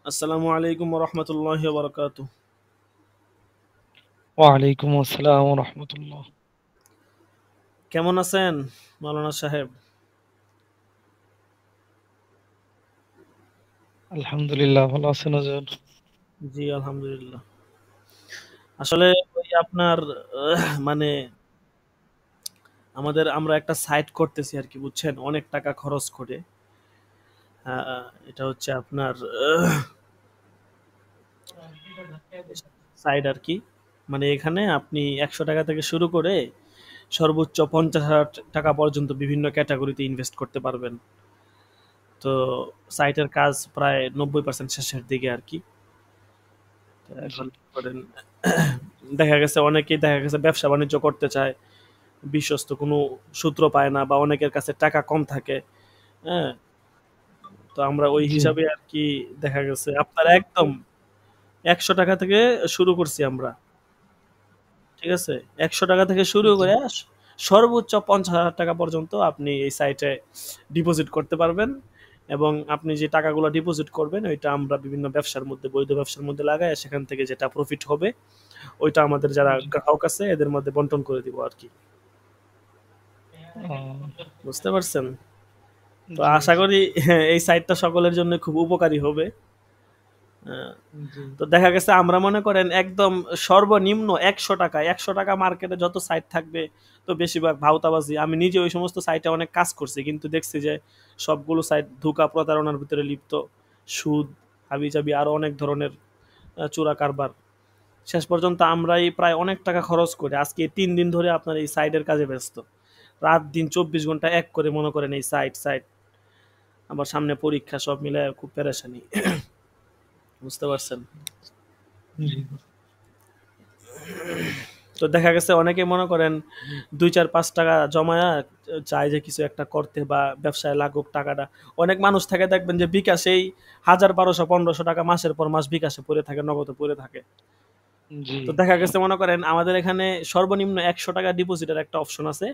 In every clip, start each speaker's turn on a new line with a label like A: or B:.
A: আসসালামু আলাইকুম রহমতুল্লাহি বারাকাতু।
B: ওয়ালাইকুম আসসালাম রহমতুল্লাহ।
A: কেমন আছেন মাওলানা সাহেব?
B: আলহামদুলিল্লাহ, ভালো আছেন হুজুর?
A: জি আলহামদুলিল্লাহ। আসলে ওই আপনার মানে আমরা একটা সাইট করতেছি আর কি, বুঝছেন, অনেক টাকা খরচ করে। এটা হচ্ছে আপনার সাইট আর কি। মানে এখানে আপনি 100 টাকা থেকে শুরু করে সর্বোচ্চ 50,000 টাকা পর্যন্ত বিভিন্ন ক্যাটাগরিতে ইনভেস্ট করতে পারবেন। তো সাইটের কাজ প্রায় 90% শেষের দিকে আর কি। তো
B: জি,
A: এখন করেন দেখা গেছে ব্যবসা বাণিজ্য করতে চায়, বিশ্বস্ত কোনো সূত্র পায় না, বা অনেকের কাছে টাকা কম থাকে। হ্যাঁ, তো আমরা ওই
B: জি,
A: হিসাবে আর কি দেখা গেছে আপনার একদম 100 টাকা থেকে শুরু করছি আমরা। ঠিক আছে, 100 টাকা থেকে শুরু
B: জি।
A: করে সর্বোচ্চ 50,000 টাকা পর্যন্ত আপনি এই সাইটে ডিপোজিট করতে পারবেন। এবং আপনি যে টাকাগুলো ডিপোজিট করবেন ওইটা আমরা বিভিন্ন ব্যবসার মধ্যে, বৈধ ব্যবসার মধ্যে লাগাই, সেখান থেকে যেটা প্রফিট হবে ওইটা আমাদের যারা
B: জি।
A: গ্রাহক আছে এদের মধ্যে বন্টন করে দিব আর কি।
B: ও,
A: বুঝতে পারছেন? তো
B: জি,
A: আশা
B: জি,
A: করি এই সাইটটা সকলের জন্য খুব উপকারী হবে। আহ,
B: জি,
A: তো দেখা গেছে আমরা মনে করেন একদম সর্বনিম্ন 100 টাকা, 100 টাকা মার্কেটে যত সাইট থাকবে, তো বেশিরভাগ ভাওতাবাজি। আমি নিজে ওই সমস্ত সাইটে অনেক কাজ করছি, কিন্তু দেখছি যে সবগুলো সাইট ধোঁকা প্রতারণার ভিতরে লিপ্ত। সুদ, হাবিজাবি, আরো অনেক ধরনের চোরা কারবার। শেষ পর্যন্ত আমরাই প্রায় অনেক টাকা খরচ করে আজকে 3 দিন ধরে আপনার এই সাইটের কাজে ব্যস্ত। রাত দিন 24 ঘন্টা এক করে মনে করেন এই সাইট সাইট আবার সামনে পরীক্ষা, সব মিলে খুব পেরেশানি। বুঝতে পারছেন?
B: জি,
A: তো দেখা গেছে অনেকে মনে করেন 2 4 5 টাকা জমায়া চায় যে কিছু একটা করতে বা ব্যবসায় লাগুক টাকাটা। অনেক মানুষ থাকে দেখবেন যে বিকাশেই 1,000 1,200 1,500 টাকা মাসের পর মাস বিকাশে পড়ে থাকে, নগদে পড়ে থাকে।
B: জি,
A: তো দেখা গেছে মনে করেন আমাদের এখানে সর্বনিম্ন 100 টাকা ডিপোজিটের একটা অপশন আছে,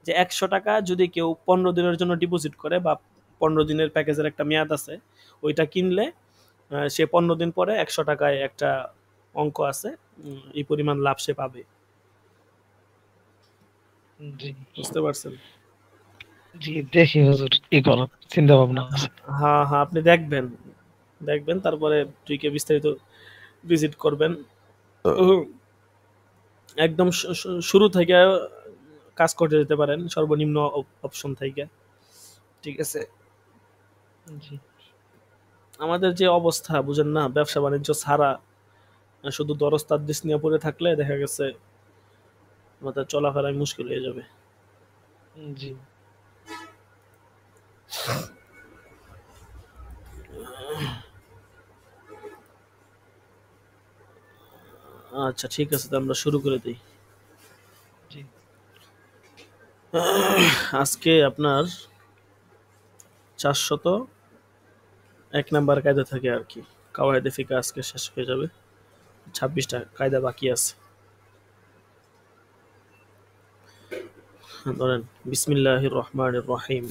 A: যে 100 টাকা যদি কেউ 15 দিনের জন্য ডিপোজিট করে, বা 15 দিনের প্যাকেজের একটা মেয়াদ আছে, ওইটা কিনলে সে 15 দিন পরে 100 টাকায় একটা অঙ্ক আছে, এই পরিমাণ লাভ সে পাবে।
B: জি,
A: বুঝতে পারছেন?
B: জি। দেখি হুজুর, কি করার চিন্তা ভাবনা আছে।
A: হ্যাঁ হ্যাঁ, আপনি দেখবেন, দেখবেন তারপরে টুইকে বিস্তারিত ভিজিট করবেন। উহ, একদম শুরু থেকে কাজ করতে যেতে পারেন সর্বনিম্ন অপশন থেকে। ঠিক আছে,
B: জি,
A: আমাদের যে অবস্থা বুঝেন না, ব্যবসা বাণিজ্য ছাড়া শুধু দরস্তারদিস নিয়ে পড়ে থাকলে দেখা গেছে আমাদের চলাফেরায় মুশকিল হয়ে যাবে।
B: জি।
A: আচ্ছা ঠিক আছে, তো আমরা শুরু করে দিই।
B: জি।
A: আজকে আপনার 401 নাম্বার কায়দা থাকে আর কি। কাওয়াইদে ফিকা আজকে শেষ হয়ে যাবে, 26টা কায়দা বাকি আছে। ধরেন, বিসমিল্লাহির রহমানির রহিম।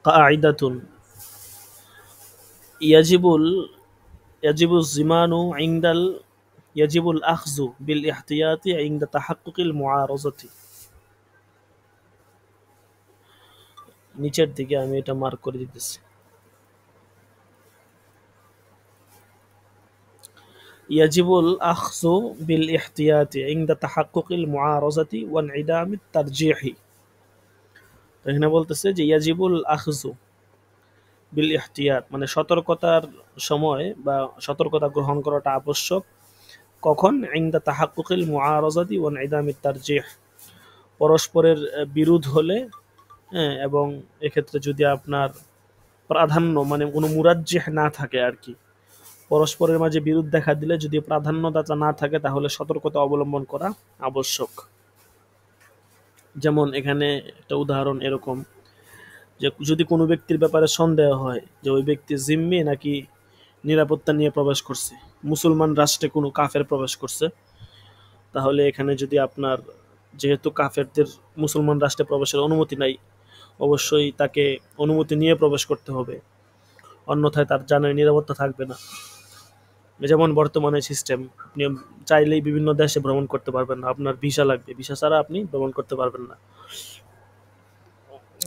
A: কাঈদাতুন ইয়াজিবুল ইয়াজিবুজ জিমানু ইনদাল ইয়াজিবুল আখযু বিল ইহতিয়াতি ইনদা তাহাক্কুকিল মুআরাজাতি। নিচের দিকে আমি এটা মার্ক করে দিতেছি। ইয়াজিবুল আখযু বিল ইহতিয়াতি ইনদা তাহাক্কুকিল মুআরাজাতি ওয়া ইনইদামিত তারজিহি। তো এখানে বলতেছে যে ইয়াজিবুল আখযু বিল ইহতিয়াত, মানে সতর্কতার সময় বা সতর্কতা গ্রহণ করাটা আবশ্যক। কখন? ইনদা তাহাক্কুকিল মুআরাজাতি ওয়া ইনইদামিত তারজিহ, পরস্পরের বিরোধ হলে। হ্যাঁ, এবং এক্ষেত্রে যদি আপনার প্রাধান্য মানে কোনো মুরাজ্জিহ না থাকে আর কি, পরস্পরের মাঝে বিরোধ দেখা দিলে যদি প্রাধান্যদাতা না থাকে তাহলে সতর্কতা অবলম্বন করা আবশ্যক। যেমন এখানে একটা উদাহরণ এরকম, যে যদি কোনো ব্যক্তির ব্যাপারে সন্দেহ হয় যে ওই ব্যক্তি জিম্মি নাকি নিরাপত্তা নিয়ে প্রবেশ করছে, মুসলমান রাষ্ট্রে কোনো কাফের প্রবেশ করছে, তাহলে এখানে যদি আপনার যেহেতু কাফেরদের মুসলমান রাষ্ট্রে প্রবেশের অনুমতি নাই, অবশ্যই তাকে অনুমতি নিয়ে প্রবেশ করতে হবে, অন্যথায় তার জানের নিরাপত্তা থাকবে না। যেমন বর্তমানে সিস্টেম, আপনি চাইলেই বিভিন্ন দেশে ভ্রমণ করতে পারবেন না, আপনার ভিসা লাগবে, ভিসা ছাড়া আপনি ভ্রমণ করতে পারবেন না।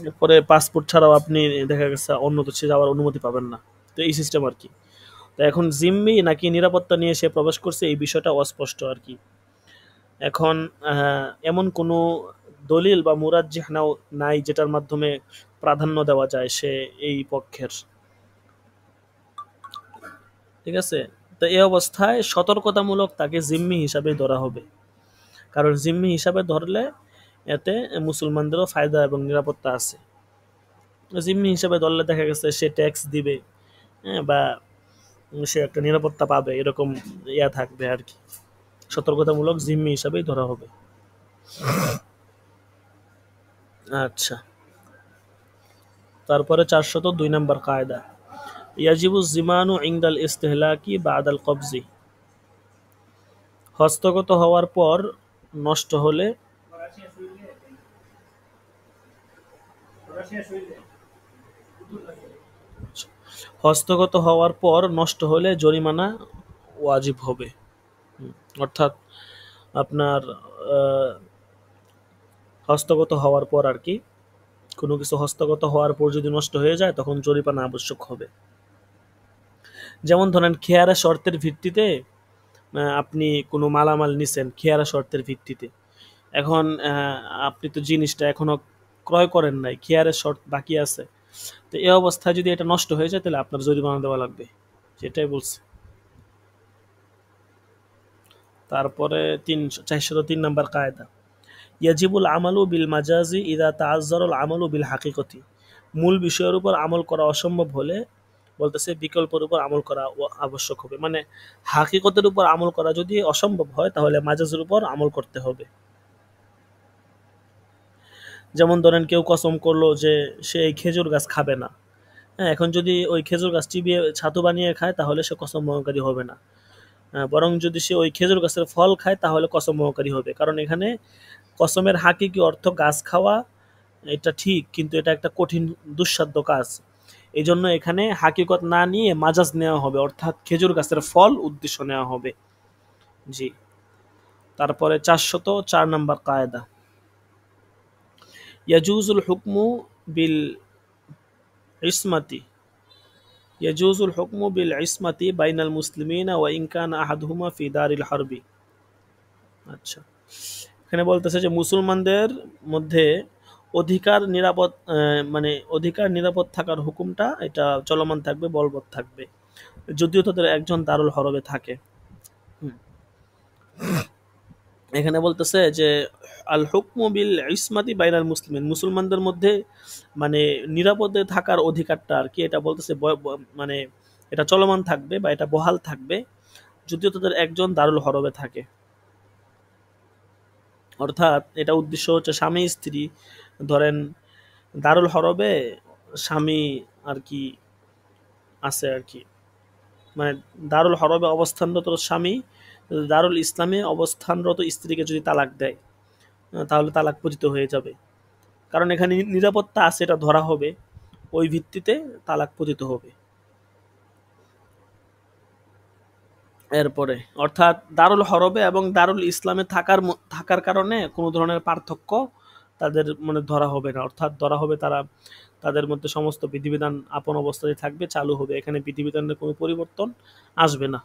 A: এরপরে পাসপোর্ট ছাড়াও আপনি দেখা গেছে অন্য দেশে যাওয়ার অনুমতি পাবেন না। তো এই সিস্টেম আর কি। তো এখন জিম্মি নাকি নিরাপত্তা নিয়ে সে প্রবেশ করছে এই বিষয়টা অস্পষ্ট আর কি। এখন এমন কোনো দলিল বা মুরাজ্জিহ নাই যেটার মাধ্যমে প্রাধান্য দেওয়া যায় সে এই পক্ষের, ঠিক আছে। তো এই অবস্থায় সতর্কতামূলক তাকে জিম্মি হিসাবে ধরা হবে, কারণ জিম্মি হিসাবে ধরলে এতে মুসলমানদেরও ফায়দা এবং নিরাপত্তা আছে। জিম্মি হিসাবে ধরলে দেখা গেছে সে ট্যাক্স দিবে, হ্যাঁ, বা সে একটা নিরাপত্তা পাবে, এরকম ইয়া থাকবে আর কি। সতর্কতামূলক জিম্মি হিসাবেই ধরা হবে। আচ্ছা, তারপরে 402 নম্বর কায়দা, ইয়াজিবু জিমানু ইনদাল ইস্তিহলাকি বাদাল কবজি, হস্তগত হওয়ার পর নষ্ট হলে হস্তগত হওয়ার পর নষ্ট হলে জরিমানা ওয়াজিব হবে। অর্থাৎ আপনার হস্তগত হওয়ার পর আর কি, কোনো কিছু হস্তগত হওয়ার পর যদি নষ্ট হয়ে যায় তখন জরিমানা আবশ্যক হবে। যেমন ধরেন খেয়ারা শর্তের ভিত্তিতে আপনি কোনো মালামাল নিছেন খেয়ারা শর্তের ভিত্তিতে, এখন আপনি তো জিনিসটা এখনো ক্রয় করেন নাই, খেয়ারের শর্ত বাকি আছে, তো এই অবস্থায় যদি এটা নষ্ট হয়ে যায় তাহলে আপনার জরিমানা দেওয়া লাগবে, সেটাই বলছে। তারপরে 403 নম্বর কায়দা, ইয়াজিবুল আমালু বিল মাজাজি ইদা তাআজ্জারাল আমালু বিল হাকিকতি, মূল বিষয়ের উপর আমল করা অসম্ভব হলে বলতেছে বিকল্পের উপর আমল করা আবশ্যক হবে। মানে হাকিকতের উপর আমল করা যদি অসম্ভব হয় তাহলে মাজাজের উপর আমল করতে হবে। যেমন ধরেন কেউ কসম করলো যে সে এই খেজুর গাছ খাবে না, হ্যাঁ, এখন যদি ওই খেজুর গাছ চিবিয়ে ছাতু বানিয়ে খায় তাহলে সে কসম ভঙ্গকারী হবে না, বরং যদি সে ওই খেজুর গাছের ফল খায় তাহলে কসম ভঙ্গকারী হবে। কারণ এখানে কসমের হাকিকি অর্থ গাছ খাওয়া, এটা ঠিক, কিন্তু এটা একটা কঠিন দুঃসাধ্য কাজ, এই জন্য এখানে হাকিকত না নিয়ে মাজাজ নেওয়া হবে, অর্থাৎ খেজুর গাছের ফল উদ্দেশ্য নেওয়া হবে। জি, তারপরে 404 নম্বর কায়দা, ইয়াজুজুল হুকমু বিল ইসমাতি, ইয়াজুজুল হুকমু বিল ইসমাতি বাইনাল মুসলিমিনা ওয়া ইন কানা আহাদুহুমা ফি দারিল হারবি। আচ্ছা, এখানে বলতেছে যে মুসলমানদের মধ্যে অধিকার নিরাপদ মানে অধিকার নিরাপদ থাকার হুকুমটা এটা চলমান থাকবে, বলবৎ থাকবে, যদিও তাদের একজন দারুল হরবে থাকে। এখানে বলতেছে যে আল হুকমু বিল ইসমাতি বাইনাল মুসলিমিন, মুসলমানদের মধ্যে মানে নিরাপদে থাকার অধিকারটা আর কি, এটা বলতেছে মানে এটা চলমান থাকবে বা এটা বহাল থাকবে যদিও তাদের একজন দারুল হরবে থাকে। অর্থাৎ এটা উদ্দেশ্য হচ্ছে স্বামী স্ত্রী, ধরেন দারুল হরবে স্বামী আর কি আছে আর কি, মানে দারুল হরবে অবস্থানরত স্বামী দারুল ইসলামে অবস্থানরত স্ত্রীকে যদি তালাক দেয় তাহলে তালাক পতিত হয়ে যাবে, কারণ এখানে নিরাপত্তা আছে এটা ধরা হবে, ওই ভিত্তিতে তালাক পতিত হবে। এরপরে অর্থাৎ দারুল হরবে এবং দারুল ইসলামে থাকার কারণে কোনো ধরনের পার্থক্য তাদের মানে ধরা হবে না, অর্থাৎ ধরা হবে তারা তাদের মধ্যে সমস্ত বিধিবিধান আপন অবস্থায় থাকবে, চালু হবে, এখানে বিধিবিধানের কোনো পরিবর্তন আসবে না।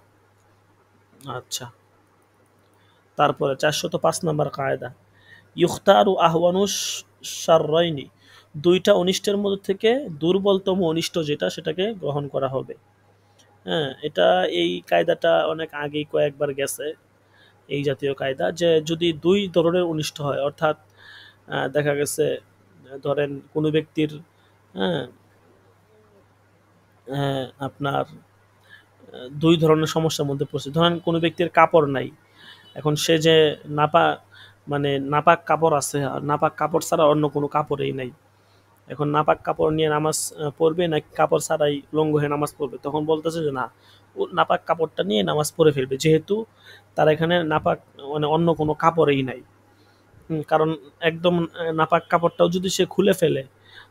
A: আচ্ছা, তারপরে 405 নম্বর কায়দা, ইখতারু আহওয়ানুস শাররাইনি, দুইটা অনিষ্টের মধ্যে থেকে দুর্বলতম অনিষ্ট যেটা সেটাকে গ্রহণ করা হবে। হ্যাঁ, এটা এই কায়দাটা অনেক আগেই কয়েকবার গেছে, এই জাতীয় কায়দা, যে যদি দুই ধরনের অনিষ্ট হয়, অর্থাৎ দেখা গেছে ধরেন কোনো ব্যক্তির হ্যাঁ আপনার দুই ধরনের সমস্যার মধ্যে পড়ছে, ধরেন কোনো ব্যক্তির কাপড় নাই, এখন সে যে নাপাক কাপড় আছে আর নাপাক কাপড় ছাড়া অন্য কোনো কাপড়ই নাই, এখন নাপাক কাপড় নিয়ে নামাজ পড়বে না কাপড় ছাড়াই উলঙ্গ হয়ে নামাজ পড়বে, তখন বলতেছে যে না, ও নাপাক কাপড়টা নিয়ে নামাজ পড়ে ফেলবে, যেহেতু তার এখানে নাপাক মানে অন্য কোনো কাপড়ই নাই। কারণ একদম নাপাক কাপড়টাও যদি সে খুলে ফেলে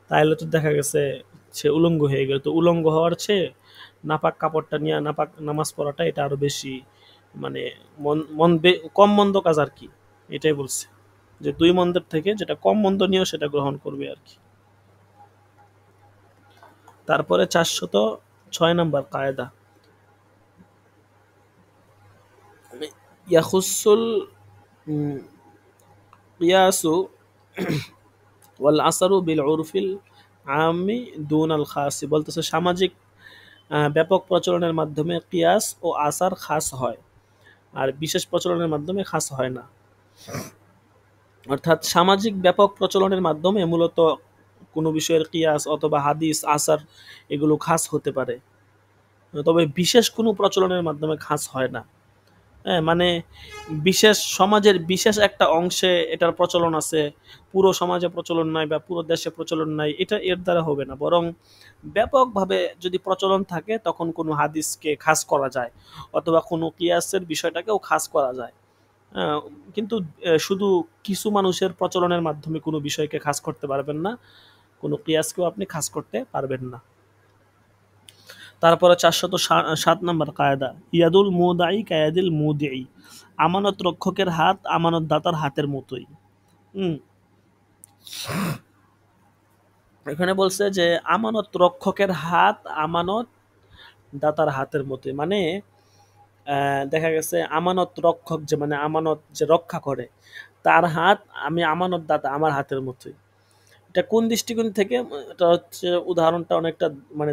A: তাহলে তো দেখা গেছে সে উলঙ্গ হয়ে গেল। তো উলঙ্গ হওয়ার চেয়ে নাপাক কাপড়টা নিয়ে নাপাক নামাজ পড়াটা এটা আরো বেশি মানে মন মন কম মন্দ কাজ আর কি। এটাই বলছে যে দুই মন্দের থেকে যেটা কম মন্দ নিয়েও সেটা গ্রহণ করবে আর কি। তারপরে 406 নম্বর কায়দা, ইয়াখুসুল কিয়াসু ওয়াল আসরু বিল উরফিল আমি দুন আল খাসি। বলতেছে সামাজিক ব্যাপক প্রচলনের মাধ্যমে কিয়াস ও আসার খাস হয়, আর বিশেষ প্রচলনের মাধ্যমে খাস হয় না। অর্থাৎ সামাজিক ব্যাপক প্রচলনের মাধ্যমে মূলত কোনো বিষয়ের কিয়াস অথবা হাদিস আসার এগুলো খাস হতে পারে, তবে বিশেষ কোনো প্রচলনের মাধ্যমে খাস হয় না। হ্যাঁ, মানে বিশেষ সমাজের বিশেষ একটা অংশে এটার প্রচলন আছে, পুরো সমাজে প্রচলন নাই বা পুরো দেশে প্রচলন নাই, এটা এর দ্বারা হবে না। বরং ব্যাপকভাবে যদি প্রচলন থাকে তখন কোনো হাদিসকে খাস করা যায় অথবা কোনো কিয়াসের বিষয়টাকেও খাস করা যায়। আহ, কিন্তু শুধু কিছু মানুষের প্রচলনের মাধ্যমে কোনো বিষয়কে খাস করতে পারবেন না, কোনো কিয়াসকেও আপনি খাস করতে পারবেন না। তারপরে 407 নম্বর কায়দা, ইয়াদুল মুদাই কায়াদিল মুদিই। আমানত রক্ষকের হাত আমানত দাতার হাতের মতোই। হুম, এখানে বলছে যে আমানত রক্ষকের হাত আমানত দাতার হাতের মতোই, মানে দেখা গেছে আমানত রক্ষক যে মানে আমানত যে রক্ষা করে তার হাত আমি আমানত দাতা আমার হাতের মতোই। এটা কোন দৃষ্টিকোণ থেকে? এটা হচ্ছে উদাহরণটা অনেকটা মানে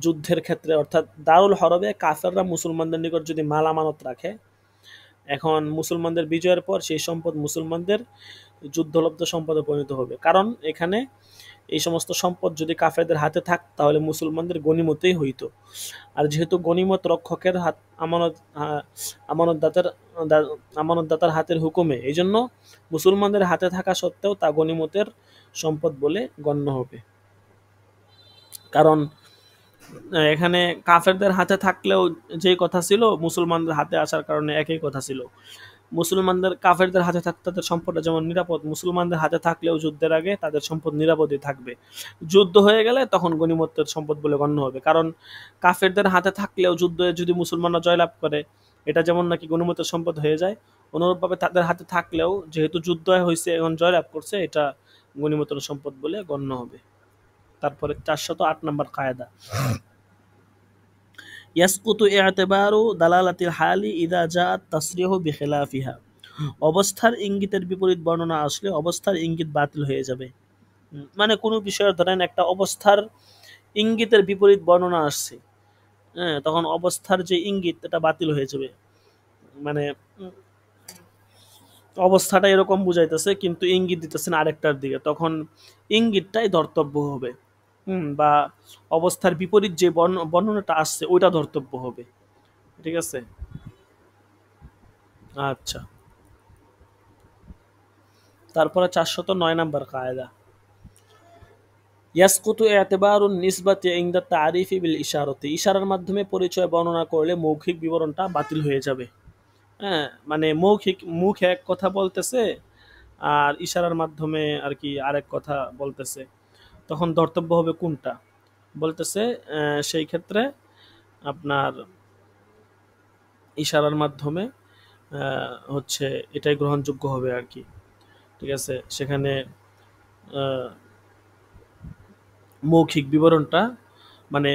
A: যুদ্ধের ক্ষেত্রে, অর্থাৎ দারুল হরবে কাফেররা মুসলমানদের নিকট যদি মাল আমানত রাখে, এখন মুসলমানদের বিজয়ের পর সেই সম্পদ মুসলমানদের যুদ্ধলব্ধ সম্পদে পরিণত হবে। কারণ এখানে এই সমস্ত সম্পদ যদি কাফেরদের হাতে থাক তাহলে মুসলমানদের গনিমতেই হইতো। আর যেহেতু গনিমত রক্ষকের হাত আমানত আমানতদাতার আমানতদাতার হাতের হুকুমে, এই জন্য মুসলমানদের হাতে থাকা সত্ত্বেও তা গনিমতের সম্পদ বলে গণ্য হবে। কারণ এখানে কাফেরদের হাতে থাকলেও যে কথা ছিল মুসলমানদের হাতে আসার কারণে একই কথা ছিল। মুসলমানদের কাফেরদের হাতে থাকতে তাদের সম্পদটা যেমন নিরাপদ, মুসলমানদের হাতে থাকলেও যুদ্ধের আগে তাদের সম্পদ নিরাপদই থাকবে। যুদ্ধ হয়ে গেলে তখন গনিমতের সম্পদ বলে গণ্য হবে। কারণ কাফেরদের হাতে থাকলেও যুদ্ধে যদি মুসলমানরা জয়লাভ করে এটা যেমন নাকি গনিমতের সম্পদ হয়ে যায়, অনুরূপভাবে তাদের হাতে থাকলেও যেহেতু যুদ্ধ হয়েছে এখন জয়লাভ করছে এটা গনিমতের সম্পদ বলে গণ্য হবে। তারপরে 408 নম্বর কায়দা, ইয়াসকুতু ইআতিবারু দালালাতিল হালি ইযা জাআত তাসরিহু বিখিলাফিহা। অবস্থার ইঙ্গিতের বিপরীত বর্ণনা আসলে অবস্থার ইঙ্গিত বাতিল হয়ে যাবে। মানে কোনো বিষয়ের ধরেন একটা অবস্থার ইঙ্গিতের বিপরীত বর্ণনা আসছে, হ্যাঁ, তখন অবস্থার যে ইঙ্গিত এটা বাতিল হয়ে যাবে। মানে অবস্থাটা এরকম বুঝাইতেছে কিন্তু ইঙ্গিত দিতেছেন আরেকটার দিকে, তখন ইঙ্গিতটাই ধর্তব্য হবে। বা অবস্থার বিপরীত যে বর্ণনাটা আসছে ওইটা ধর্তব্য হবে। ঠিক আছে, আচ্ছা। তারপরে 409 নম্বর কায়দা, ইয়াসকুতু ইতিবারুন নিসবাতি ইনদা তারিফি বিল ইশারাতি। ইশারার মাধ্যমে পরিচয় বর্ণনা করলে মৌখিক বিবরণটা বাতিল হয়ে যাবে। হ্যাঁ, মানে মৌখিক মুখে এক কথা বলতেছে আর ইশারার মাধ্যমে আর কি আরেক কথা বলতেছে, তখন ধর্তব্য হবে কোনটা? বলতেছে সেই ক্ষেত্রে আপনার ইশারার মাধ্যমে হচ্ছে এটাই গ্রহণযোগ্য হবে আর কি। ঠিক আছে, সেখানে মৌখিক বিবরণটা মানে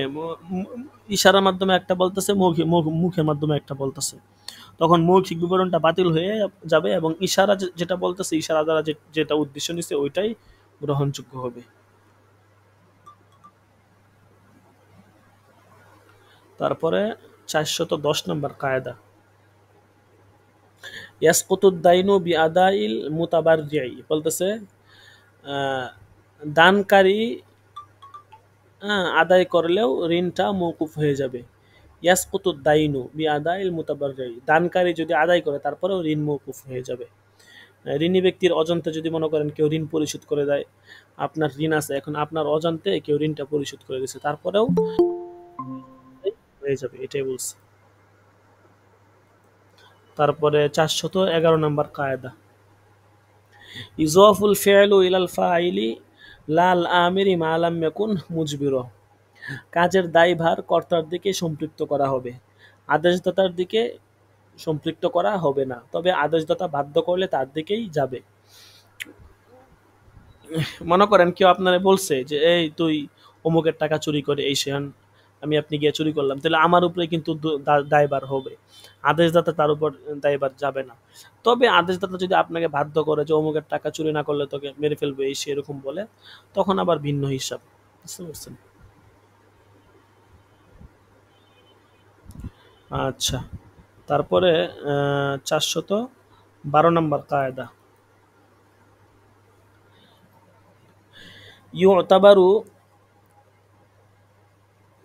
A: ইশারার মাধ্যমে একটা বলতেছে, মুখের মাধ্যমে একটা বলতেছে, তখন মৌখিক বিবরণটা বাতিল হয়ে যাবে এবং ইশারা যেটা বলতেছে ইশারা দ্বারা যেটা উদ্দেশ্য নিচ্ছে ওইটাই গ্রহণযোগ্য হবে। তারপরে 410 নম্বর কায়দা, ইয়াসকুতুদ দাইনু বিআদাইল মুতাবাররিই। বলতেছে দানকারী আদায় করলেও ঋণটা মওকুফ হয়ে যাবে। ইয়াসকুতুদ দাইনু বিআদাইল মুতাবাররিই, দানকারী যদি আদায় করে তারপরেও ঋণ মওকুফ হয়ে যাবে। ঋণী ব্যক্তির অজান্তে যদি মনে করেন কেউ ঋণ পরিশোধ করে দেয়, আপনার ঋণ আছে, এখন আপনার অজান্তে কেউ ঋণটা পরিশোধ করে দিয়েছে, তারপরেও হয়ে যাবে, এটাই বলছে। তারপরে 411 নম্বর কায়দা, ইজাফুল ফি'লু ইলাল ফাইলি লাল আমিরি মা লাম ইয়াকুন মুজবির। কাজের দায়ভার কর্তার দিকে সম্পৃক্ত করা হবে, আদেশদাতার দিকে সম্পৃক্ত করা হবে না, তবে আদেশদাতা বাধ্য করলে তার দিকেই যাবে। মনে করেন কেউ আপনারে বলছে যে এই তুই অমুকের টাকা চুরি করে এই সেহান, আমি আপনি গিয়ে চুরি করলাম, তাহলে আমার উপরে কিন্তু দায়ভার হবে, আদেশদাতা তার উপর দায়ভার যাবে না। তবে আদেশদাতা যদি আপনাকে বাধ্য করে যে অমুকের টাকা চুরি না করলে তোকে মেরে ফেলবে এই সে এরকম বলে, তখন আবার ভিন্ন হিসাব। বুঝতে পারছেন? আচ্ছা, তারপরে 412 নম্বর কায়দা, ইউতাবারু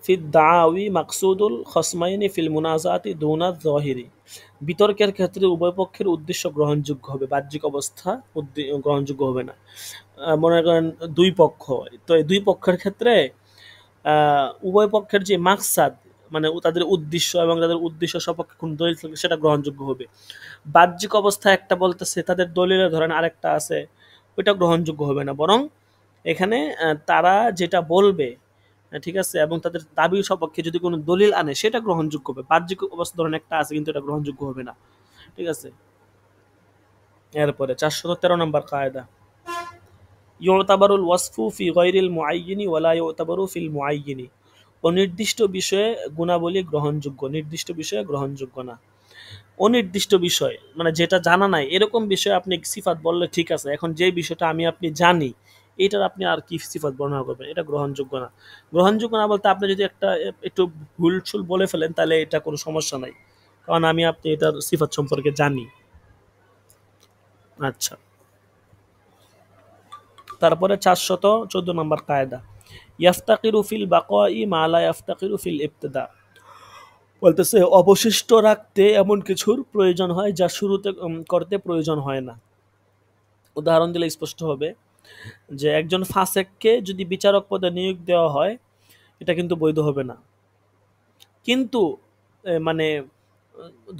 A: ফিদ দাওয়ি মাকসুদুল খসমাইনি ফিল মুনাজাতি দুনা যাহিরি। বিতর্কের ক্ষেত্রে উভয় পক্ষের উদ্দেশ্য গ্রহণযোগ্য হবে, বাহ্যিক অবস্থা গ্রহণযোগ্য হবে না। মনে করেন দুই পক্ষ, তো এই দুই পক্ষের ক্ষেত্রে উভয় পক্ষের যে মাকসাদ, মানে তাদের উদ্দেশ্য এবং তাদের উদ্দেশ্য সপক্ষে কোন দলিল থাকবে সেটা গ্রহণযোগ্য হবে। বাহ্যিক অবস্থা একটা বলতেছে, তাদের দলিলে ধরেন আরেকটা আছে, ওইটা গ্রহণযোগ্য হবে না, বরং এখানে তারা যেটা বলবে, ঠিক আছে, এবং তাদের দাবির সপক্ষে যদি কোনো দলিল আনে সেটা গ্রহণযোগ্য হবে। বাহ্যিক অবস্থা ধরেন একটা আছে কিন্তু এটা গ্রহণযোগ্য হবে না, ঠিক আছে। এরপরে 413 নম্বর কায়দা, ইউতাবারুল ওয়াসফু ফি গায়রিল মুআয়্যিনি ওয়ালা ইউতাবারু ফিল মুআয়্যিনি। অনির্দিষ্ট বিষয়ে গুণাবলী গ্রহণযোগ্য, নির্দিষ্ট বিষয়ে গ্রহণযোগ্য না। অনির্দিষ্ট বিষয় মানে যেটা জানা নাই এরকম বিষয়ে আপনি সিফাত বললে ঠিক আছে, এখন যে বিষয়টা আমি আপনি জানি এটার আপনি আর কি সিফাত বর্ণনা করবেন, এটা গ্রহণযোগ্য না। গ্রহণযোগ্য না বলতে আপনি যদি একটা একটু ভুল বলে ফেলেন তাহলে এটা কোনো সমস্যা নাই, কারণ আমি আপনি এটার সিফাত সম্পর্কে জানি। আচ্ছা, তারপরে 414 নম্বর কায়দা, ইয়াফতাকিরু ফিল বাকাই মা লা ইয়াফতাকিরু ফিল ইবতিদা। বলতেছে অবশিষ্ট রাখতে এমন কিছুর প্রয়োজন হয় যা শুরুতে করতে প্রয়োজন হয় না। উদাহরণ দিলে স্পষ্ট হবে যে একজন ফাসেককে যদি বিচারক পদে নিয়োগ দেওয়া হয় এটা কিন্তু বৈধ হবে না, কিন্তু মানে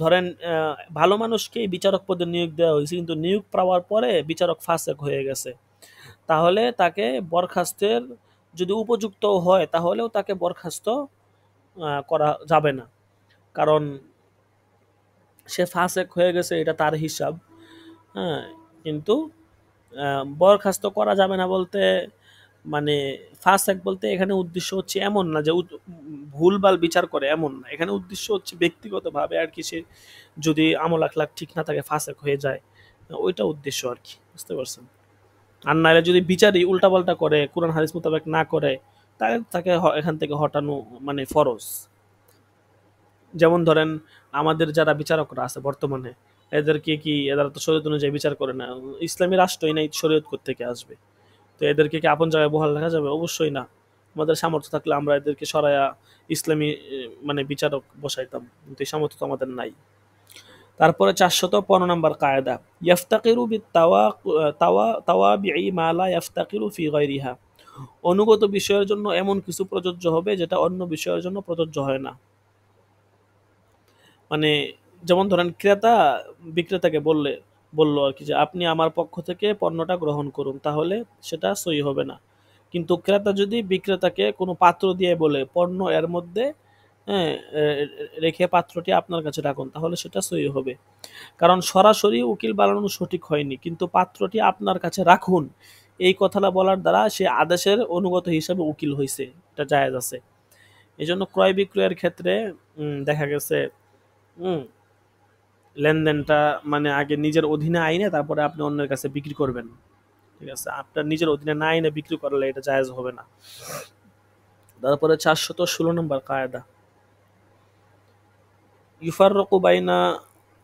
A: ধরেন ভালো মানুষকে বিচারক পদে নিয়োগ দেওয়া হয়েছে, কিন্তু নিয়োগ পাওয়ার পরে বিচারক ফাসেক হয়ে গেছে, তাহলে তাকে বরখাস্তের যদি উপযুক্ত হয় তাহলেও তাকে বরখাস্ত করা যাবে না, কারণ সে ফাসেক হয়ে গেছে, এটা তার হিসাব। হ্যাঁ, কিন্তু বরখাস্ত করা যাবে না বলতে মানে ফাসেক বলতে এখানে উদ্দেশ্য হচ্ছে এমন না যে ভুলভাল বিচার করে, এমন না, এখানে উদ্দেশ্য হচ্ছে ব্যক্তিগতভাবে আর কি, সে যদি আমল আখলাক ঠিক না থাকে ফাসেক হয়ে যায়, ওইটা উদ্দেশ্য আর কি। বুঝতে পারছেন? আর নাহলে যদি বিচারই উল্টাপাল্টা করে, কোরআন হাদিস মোতাবেক না করে, তাহলে তাকে এখান থেকে হটানো মানে ফরজ। যেমন ধরেন আমাদের যারা বিচারকরা আছে বর্তমানে, এদেরকে কি এরা তো শরীয়ত অনুযায়ী বিচার করে না, ইসলামী রাষ্ট্রই নাই, শরীয়ত থেকে আসবে, তো এদেরকে কি আপন জায়গায় বহাল রাখা যাবে? অবশ্যই না। আমাদের সামর্থ্য থাকলে আমরা এদেরকে সরায়া ইসলামী মানে বিচারক বসাইতাম, কিন্তু এই সামর্থ্য তো আমাদের নাই। তারপরে 415 নম্বর কায়দা, ইয়াফতাকিরু বিত তাওয়া তাওয়া তাওয়াবিই মা লা ইয়াফতাকিরু ফি গায়রিহা। অনুগত বিষয়ের জন্য এমন কিছু প্রযোজ্য হবে যেটা অন্য বিষয়ের জন্য প্রযোজ্য হয় না। মানে যেমন ধরেন ক্রেতা বিক্রেতাকে বলল আর কি যে আপনি আমার পক্ষ থেকে পণ্যটা গ্রহণ করুন, তাহলে সেটা সই হবে না। কিন্তু ক্রেতা যদি বিক্রেতাকে কোনো পাত্র দিয়ে বলে পণ্য এর মধ্যে হ্যাঁ রেখে পাত্রটি আপনার কাছে রাখুন, তাহলে সেটা সই হবে, কারণ সরাসরি উকিল বানানো সঠিক হয়নি, কিন্তু পাত্রটি আপনার কাছে রাখুন এই কথাটা বলার দ্বারা সে আদেশের অনুগত হিসাবে উকিল হয়েছে, এটা জায়েজ আছে। এই জন্য ক্রয় বিক্রয়ের ক্ষেত্রে দেখা গেছে লেনদেনটা মানে আগে নিজের অধীনে আইনে তারপরে আপনি অন্যের কাছে বিক্রি করবেন, ঠিক আছে, আপনার নিজের অধীনে না আইনে বিক্রি করলে এটা জায়েজ হবে না। তারপরে 416 নম্বর কায়দা, ইউফাররাকু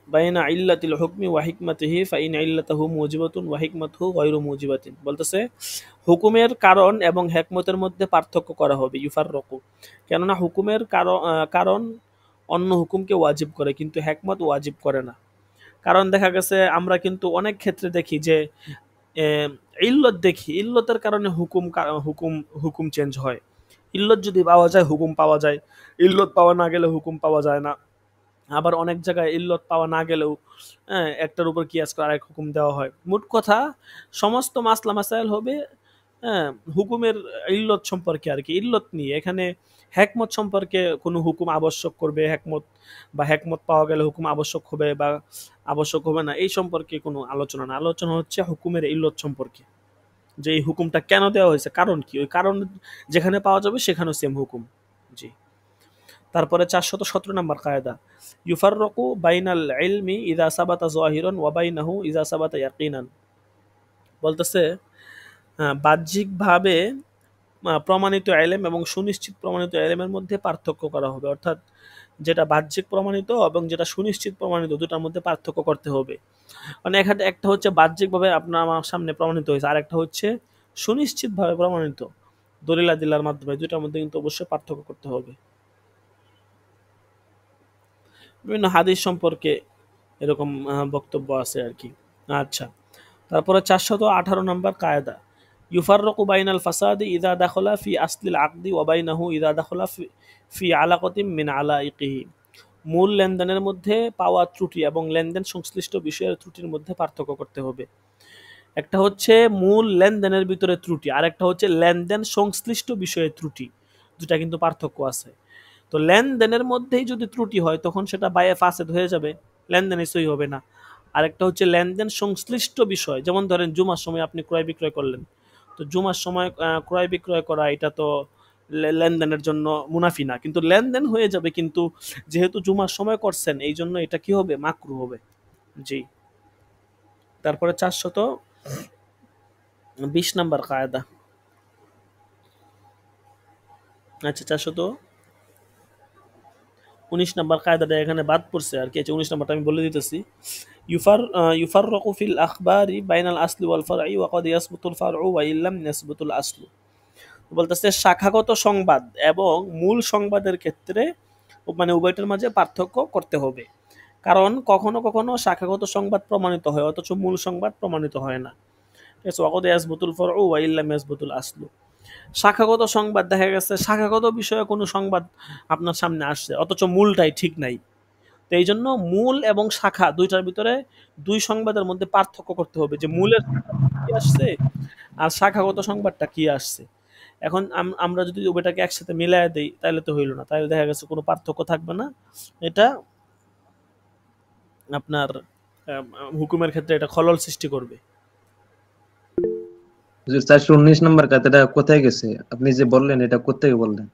A: বাইনা ইল্লাতিল হুকমি ওয়া হিকমাতিহি ফাইন ইল্লাতাহু মুজিবাতুন ওয়া হিকমাতুহু গায়রু মুজিবাতিন। বলতেছে হুকুমের কারণ এবং হিকমতের মধ্যে পার্থক্য করা হবে। ইউফাররাকু, কেননা হুকুমের কারণ অন্য হুকুমকে ওয়াজিব করে কিন্তু হিকমত ওয়াজিব করে না। কারণ দেখা গেছে আমরা কিন্তু অনেক ক্ষেত্রে দেখি যে ইল্লত দেখি, ইল্লতের কারণে হুকুম হুকুম চেঞ্জ হয়। ইল্লত যদি পাওয়া যায় হুকুম পাওয়া যায়, ইল্লত পাওয়া না গেলে হুকুম পাওয়া যায় না। আবার অনেক জায়গায় ইল্লত পাওয়া না গেলেও একটার উপর কিয়াস করে আরেক হুকুম দেওয়া হয়। মোট কথা সমস্ত মাসলা মাসাইল হবে হ্যাঁ হুকুমের ইল্লত সম্পর্কে আর কি, ইল্লত নিয়ে। এখানে হ্যাকমত সম্পর্কে কোনো হুকুম আবশ্যক করবে হ্যাকমত, বা হ্যাকমত পাওয়া গেলে হুকুম আবশ্যক হবে বা আবশ্যক হবে না, এই সম্পর্কে কোনো আলোচনা না। আলোচনা হচ্ছে হুকুমের ইল্লত সম্পর্কে, যে এই হুকুমটা কেন দেওয়া হয়েছে, কারণ কি, ওই কারণ যেখানে পাওয়া যাবে সেখানেও সেম হুকুম। জি। তারপরে 417 নম্বর কায়দা, ইউফাররাকু বাইনাল ইলমি ইযা সাবাতা যাহিরান ওয়া বাইনাহু ইযা সাবাতা ইয়াকিনান। বলতেছে বাহ্যিকভাবে প্রমাণিত ইলম এবং সুনিশ্চিত প্রমাণিত ইলমের মধ্যে পার্থক্য করা হবে। অর্থাৎ যেটা বাহ্যিক প্রমাণিত এবং যেটা সুনিশ্চিত প্রমাণিত, দুটার মধ্যে পার্থক্য করতে হবে। মানে এখানে একটা হচ্ছে বাহ্যিকভাবে আপনার আমার সামনে প্রমাণিত হয়েছে, আর একটা হচ্ছে সুনিশ্চিতভাবে প্রমাণিত দলিল আদিল্লার মাধ্যমে, দুটার মধ্যে কিন্তু অবশ্যই পার্থক্য করতে হবে। বিভিন্ন হাদিস সম্পর্কে এরকম বক্তব্য আছে আর কি। আচ্ছা, তারপরে 418 নম্বর কায়দা, ইউফাররাকু বাইনাল ফাসাদি ইযা দাখালা ফি আসলিল আকদি ওয়া বাইনাহু ইযা দাখালা ফি আলাকাতিন মিন আলাইকিহি। মূল লেনদেনের মধ্যে পাওয়া ত্রুটি এবং লেনদেন সংশ্লিষ্ট বিষয়ের ত্রুটির মধ্যে পার্থক্য করতে হবে। একটা হচ্ছে মূল লেনদেনের ভিতরে ত্রুটি, আর একটা হচ্ছে লেনদেন সংশ্লিষ্ট বিষয়ে ত্রুটি, দুটা কিন্তু পার্থক্য আছে। তো লেনদেনের মধ্যেই যদি ত্রুটি হয় তখন সেটা বায়ে ফাসেদ হয়ে যাবে, লেনদেনই সই হবে না। আরেকটা হচ্ছে লেনদেন সংশ্লিষ্ট বিষয়, যেমন ধরেন জুমার সময় আপনি ক্রয় বিক্রয় করলেন, তো জুমার সময় ক্রয় বিক্রয় করা এটা তো লেনদেনের জন্য মুনাফি না, কিন্তু লেনদেন হয়ে যাবে, কিন্তু যেহেতু জুমার সময় করছেন এই জন্য এটা কি হবে, মাকরু হবে। জি। তারপরে 420 নাম্বার কায়দা, আচ্ছা 419 নাম্বার কায়দাটা এখানে বাদ পড়ছে আর কি। 19 নাম্বারটা আমি বলে দিতেছি, ইউফাররাকু ফিল আখবারি বাইনাল আসলি ওয়াল ফারঈ ওয়া ক্বাদ ইয়াসবুতুল ফারউ ওয়া ইল্লাম ইয়াসবুতুল আসলু। বলতেছে শাখাগত সংবাদ এবং মূল সংবাদের ক্ষেত্রে মানে উভয়টার মাঝে পার্থক্য করতে হবে। কারণ কখনো কখনো শাখাগত সংবাদ প্রমাণিত হয় অথচ মূল সংবাদ প্রমাণিত হয় না। ঠিক আছে, ওয়া ক্বাদ ইয়াসবুতুল ফারউ ওয়া ইল্লাম ইয়াসবুতুল আসলু। শাখাগত সংবাদ, দেখা গেছে শাখাগত বিষয়ে কোনো সংবাদ আপনার সামনে আসছে অথচ মূলটাই ঠিক নাই। তো এই জন্য মূল এবং শাখা দুইটার ভিতরে দুই সংবাদের মধ্যে পার্থক্য করতে হবে, যে মূলের কি আসছে আর শাখাগত সংবাদটা কি আসছে। এখন আমরা যদি ওইটাকে একসাথে মিলায় দেই তাহলে তো হইল না, তাহলে দেখা গেছে কোনো পার্থক্য থাকবে না। এটা আপনার হুকুমের ক্ষেত্রে এটা খলল সৃষ্টি করবে।
C: 419 নম্বর কায়দাটা কোথায় গেছে? আপনি যে বললেন এটা কোত্থেকে বললেন?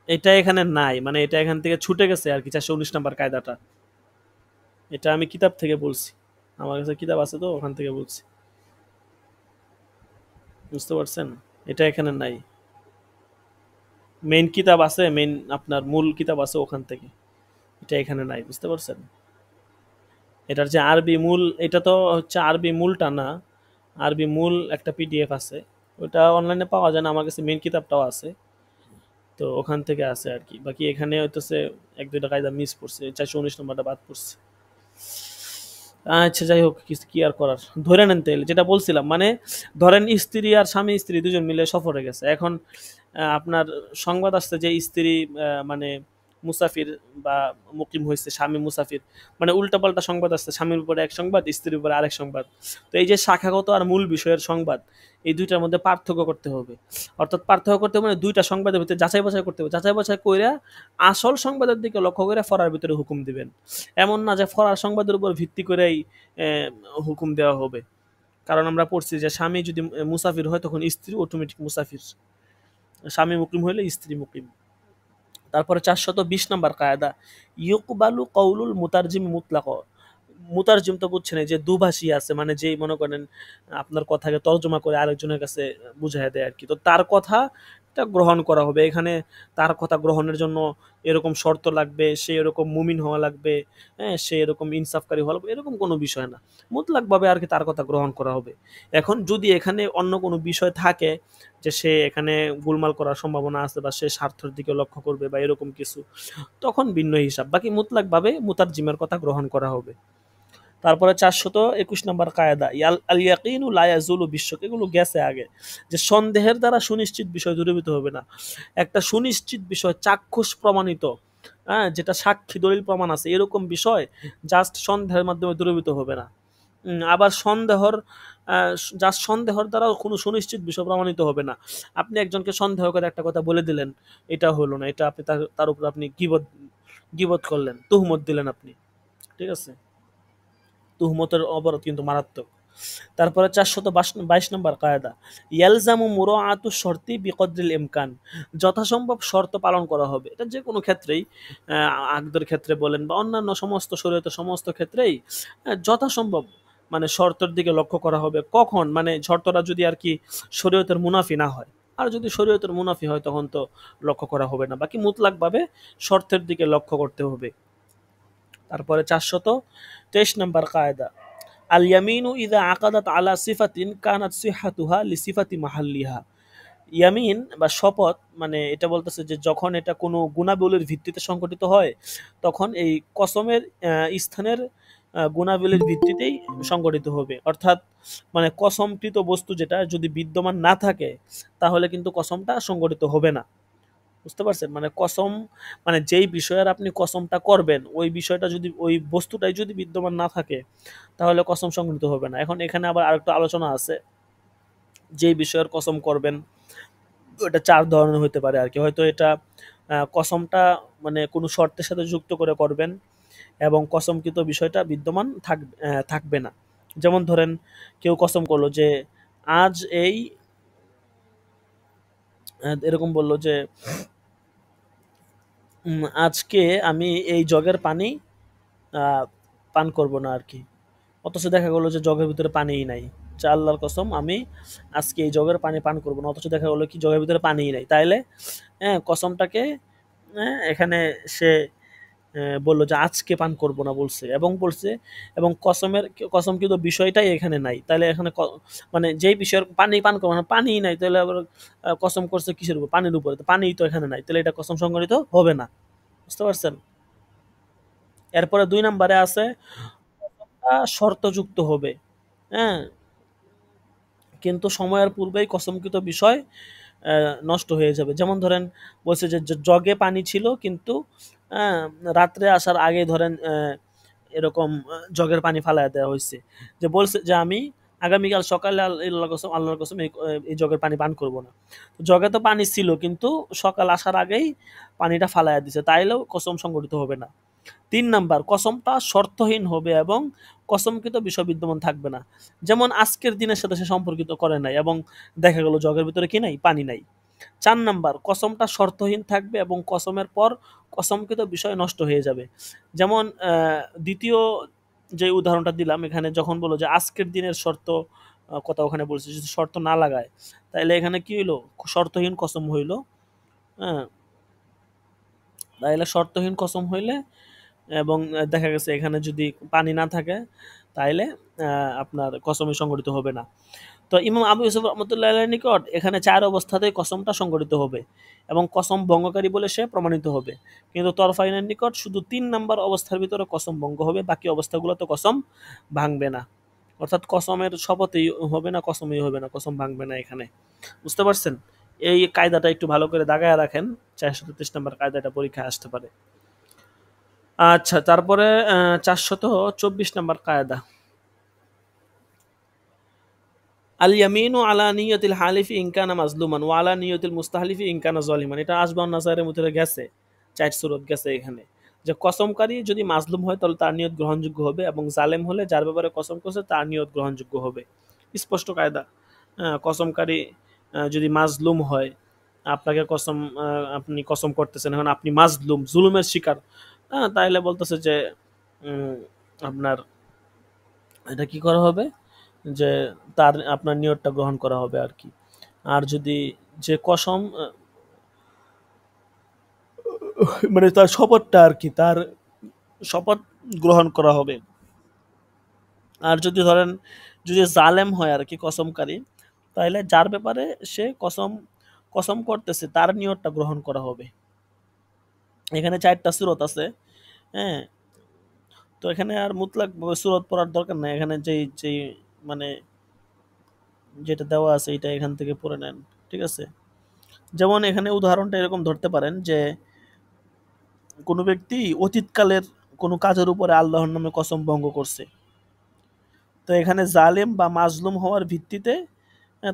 A: এটা এখানে নাই, মানে এটা এখান থেকে ছুটে গেছে আর কি। 419 নাম্বার কায়দাটা এটা আমি কিতাব থেকে বলছি, আমার কাছে কিতাব আছে তো ওখান থেকে বলছি, বুঝতে পারছেন? এটা এখানে নাই, মেইন কিতাব আছে, মেইন আপনার মূল কিতাব আছে ওখান থেকে, এটা এখানে নাই, বুঝতে পারছেন? এটার যে আরবি মূল, এটা তো হচ্ছে আরবি মূলটা না, আরবি মূল একটা পিডিএফ আছে, ওটা অনলাইনে পাওয়া যায় না, আমার কাছে মেইন কিতাবটাও আছে, তো ওখান থেকে আছে আর কি। বাকি এখানে হইতেছে এক দুইটা কায়দা মিস পড়ছে, 419 নম্বরটা বাদ পড়ছে। আচ্ছা যাই হোক, কি আর করার, ধরে নেন তাইলে যেটা বলছিলাম, মানে ধরেন স্ত্রী আর স্বামী স্ত্রী দুজন মিলে সফরে গেছে, এখন আপনার সংবাদ আসছে যে স্ত্রী মানে মুসাফির বা মুকিম হয়েছে, স্বামী মুসাফির, মানে উল্টাপাল্টা সংবাদ আসছে, স্বামীর উপরে এক সংবাদ স্ত্রীর উপরে আরেক সংবাদ। তো এই যে শাখাগত আর মূল বিষয়ের সংবাদ, এই দুইটার মধ্যে পার্থক্য করতে হবে। অর্থাৎ পার্থক্য করতে হবে মানে দুইটা সংবাদের ভিতরে যাচাই বাছাই করতে হবে, যাচাই বাছাই কইরা আসল সংবাদের দিকে লক্ষ্য করে ফরার ভিতরে হুকুম দিবেন। এমন না যে ফরার সংবাদের উপর ভিত্তি করেই হুকুম দেওয়া হবে। কারণ আমরা পড়ছি যে স্বামী যদি মুসাফির হয় তখন স্ত্রী অটোমেটিক মুসাফির, স্বামী মুকিম হইলে স্ত্রী মুকিম। তারপরে 420 নাম্বার কায়দা, ইউকবালু কওলুল মুতারজিম মুতলাক। মুতারজিম তো বুঝছেন, যে দুভাষী আছে, মানে যেই মনে করেন আপনার কথাকে তর্জমা করে আরেকজনের কাছে বুঝাই দেয় আর কি, তো তার কথা গ্রহণ করা হবে। এখানে তার কথা গ্রহণের জন্য এরকম শর্ত লাগবে, সে এরকম মুমিন হওয়া লাগবে, হ্যাঁ সে এরকম ইনসাফকারী হওয়া লাগবে, এরকম কোনো বিষয় না, মুতলাকভাবে আর কি তার কথা গ্রহণ করা হবে। এখন যদি এখানে অন্য কোনো বিষয় থাকে যে সে এখানে গোলমাল করার সম্ভাবনা আছে বা সে স্বার্থের দিকে লক্ষ্য করবে বা এরকম কিছু, তখন ভিন্ন হিসাব। বাকি মুতলাকভাবে মুতারজিমের কথা গ্রহণ করা হবে। তারপরে 421 নম্বর কায়দা আল ইয়াকিনু লা ইয়াজুলু বিশ্বক, এগুলো গেছে আগে, যে সন্দেহের দ্বারা সুনিশ্চিত বিষয় দূরীভূত হবে না। একটা সুনিশ্চিত বিষয় চাক্ষুষ প্রমাণিত, হ্যাঁ, যেটা সাক্ষী দলিল প্রমাণ আছে, এরকম বিষয় জাস্ট সন্দেহের মাধ্যমে দূরীভূত হবে না। আবার জাস্ট সন্দেহের দ্বারাও কোনো সুনিশ্চিত বিষয় প্রমাণিত হবে না। আপনি একজনকে সন্দেহ করে একটা কথা বলে দিলেন, এটা হলো না, এটা আপনি তার উপর আপনি গীবত করলেন, তুহমত দিলেন আপনি, ঠিক আছে? তুহমতের অপরাধ কিন্তু মারাত্মক। তারপরে 422 নম্বর কায়দা ইয়ালজামু মুরাআতু শর্তি বিকদরিল ইমকান, যথাসম্ভব শর্ত পালন করা হবে। এটা যে কোনো ক্ষেত্রেই, আকদের ক্ষেত্রে বলেন বা অন্যান্য সমস্ত শরীয়তের সমস্ত ক্ষেত্রেই যথাসম্ভব মানে শর্তের দিকে লক্ষ্য করা হবে। কখন? মানে শর্তটা যদি আর কি শরীয়তের মুনাফি না হয়। আর যদি শরীয়তের মুনাফি হয় তখন তো লক্ষ্য করা হবে না, বাকি মুতলাকভাবে শর্তের দিকে লক্ষ্য করতে হবে। তারপরে 423 নম্বর কায়দা আল ইয়ামিনু ইযা আকাদাত আলা সিফাতিন কানাত সিহাতুহা লিসিফাতি মাহাল্লিহা। ইয়ামিন বা শপথ, মানে এটা বলতেছে যে যখন এটা কোনো গুণাবলীর ভিত্তিতে সংগঠিত হয়, তখন এই কসমের স্থানের গুণাবলীর ভিত্তিতেই সংগঠিত হবে। অর্থাৎ মানে কসমকৃত বস্তু যেটা যদি বিদ্যমান না থাকে, তাহলে কিন্তু কসমটা সংগঠিত হবে না। বুঝতে পারছেন? মানে কসম, মানে যেই বিষয়ের আপনি কসমটা করবেন, ওই বিষয়টা যদি, ওই বস্তুটাই যদি বিদ্যমান না থাকে, তাহলে কসম সংগঠিত হবে না। এখন এখানে আবার আরেকটা আলোচনা আছে, যেই বিষয়ের কসম করবেন ওটা 4 ধরনের হতে পারে আর কি। হয়তো এটা কসমটা মানে কোনো শর্তের সাথে যুক্ত করে করবেন এবং কসমকৃত বিষয়টা বিদ্যমান থাকবে না। যেমন ধরেন কেউ কসম করলো যে আজ এই এরকম বলল যে আজকে আমি এই জগের পানি পান করব না আর কি। অথচ দেখা গেলো যে জগের ভিতরে পানিই নাই। যে আল্লাহর কসম আমি আজকে এই জগের পানি পান করব না, অথচ দেখা গেলো কি জগের ভিতরে পানিই নাই। তাইলে কসমটাকে এখানে সে বললো যে আজকে পান করব না বলছে, এবং বলছে এবং কসম কিন্তু বিষয়টাই এখানে নাই। তাহলে এখানে মানে যেই বিষয়ের পানি পান করবো না, পানিই নাই, তাহলে আবার কসম করছে কিসের উপর? পানির উপরে। তো পানিই তো এখানে নাই, তাহলে এটা কসম সংগঠিত হবে না। বুঝতে পারছেন? এরপরে 2 নম্বরে আছে শর্তযুক্ত হবে, হ্যাঁ, কিন্তু সময়ের পূর্বেই কসমকৃত বিষয় নষ্ট হয়ে যাবে। যেমন ধরেন বলছে যে জগে পানি ছিল, কিন্তু রাত্রে আসার আগে ধরেন এরকম জগের পানি ফালায় দেওয়া হয়েছে, যে বলছে যে আমি আগামীকাল সকালে আল্লাহর কসম এই জগের পানি পান করব না। জগে তো পানি ছিল, কিন্তু সকাল আসার আগেই পানিটা ফালাইয়া দিছে, তাইলেও কসম সংগঠিত হবে না। 3 নাম্বার, কসমটা শর্তহীন হবে এবং কসমকৃত বিষয় বিদ্যমান থাকবে না। যেমন আজকের দিনের সাথে সে সম্পর্কিত করে নাই এবং দেখা গেল জগের ভিতরে কি নাই? পানি নাই। 4 নাম্বার, কসমটা শর্তহীন থাকবে এবং কসমের পর কসমকৃত বিষয় নষ্ট হয়ে যাবে। যেমন দ্বিতীয় যে উদাহরণটা দিলাম এখানে, যখন বলল যে আজকের দিনের শর্ত কথা ওখানে বলছে, যদি শর্ত না লাগায়, তাইলে এখানে কি হইলো? শর্তহীন কসম হইল। হ্যাঁ, তাইলে শর্তহীন কসম হইলে এবং দেখা গেছে এখানে যদি পানি না থাকে, তাইলে আপনার কসমই সংগঠিত হবে না। তো ইমাম আবু ইউসুফ রহমতুল্লাহ আলাইহির নিকট এখানে 4 অবস্থাতেই কসমটা সংগঠিত হবে এবং কসম ভঙ্গকারী বলে সে প্রমাণিত হবে। কিন্তু তরফাইনের নিকট শুধু 3 নাম্বার অবস্থার ভিতরে কসম ভঙ্গ হবে, বাকি অবস্থাগুলোতে কসম ভাঙবে না। অর্থাৎ কসমের শপথই হবে না, কসমই হবে না, কসম ভাঙবে না এখানে। বুঝতে পারছেন? এই কায়দাটা একটু ভালো করে দাগায় রাখেন, 433 নাম্বার কায়দাটা পরীক্ষায় আসতে পারে। আচ্ছা, তারপরে 424 নাম্বার কায়দা আল ইয়ামিনু আলা নিয়তিল হালিফি ইন কানা মাজলুমান ওয়া আলা নিয়তিল মুস্তাহলিফি ইন কানা জালিমান। এটা আসবান নাসারের মধ্যে গেছে, 4 সূরত গেছে এখানে, যে কসমকারী যদি মাজলুম হয় তাহলে তার নিয়ত গ্রহণযোগ্য হবে, এবং জালেম হলে যার ব্যাপারে কসম করছে তার নিয়ত গ্রহণযোগ্য হবে। স্পষ্ট কায়দা। কসমকারী যদি মাজলুম হয়, আপনাকে আপনি কসম করতেছেন, এখন আপনি মাজলুম, জুলুমের শিকার, তাইলে বলতেছে যে আপনার এটা কি করা হবে? যে তার আপনার নিয়তটা গ্রহণ করা হবে আর কি। আর যদি যে কসম মানে তার শপথটা আর কি, তার শপথ গ্রহণ করা হবে। আর যদি ধরেন যদি জালেম হয় আর কি কসমকারী, তাহলে যার ব্যাপারে সে কসম করতেছে তার নিয়তটা গ্রহণ করা হবে। এখানে 4টা সূরত আছে, হ্যাঁ। তো এখানে আর মুতলাক সূরত পড়ার দরকার নাই, এখানে যেই যেই মানে যেটা দেওয়া আছে এটা এখান থেকে পড়ে নেন, ঠিক আছে। যেমন এখানে উদাহরণটা এরকম ধরতে পারেন যে কোনো ব্যক্তি অতীতকালের কোনো কাজের উপরে আল্লাহর নামে কসম ভঙ্গ করছে, তো এখানে জালেম বা মাজলুম হওয়ার ভিত্তিতে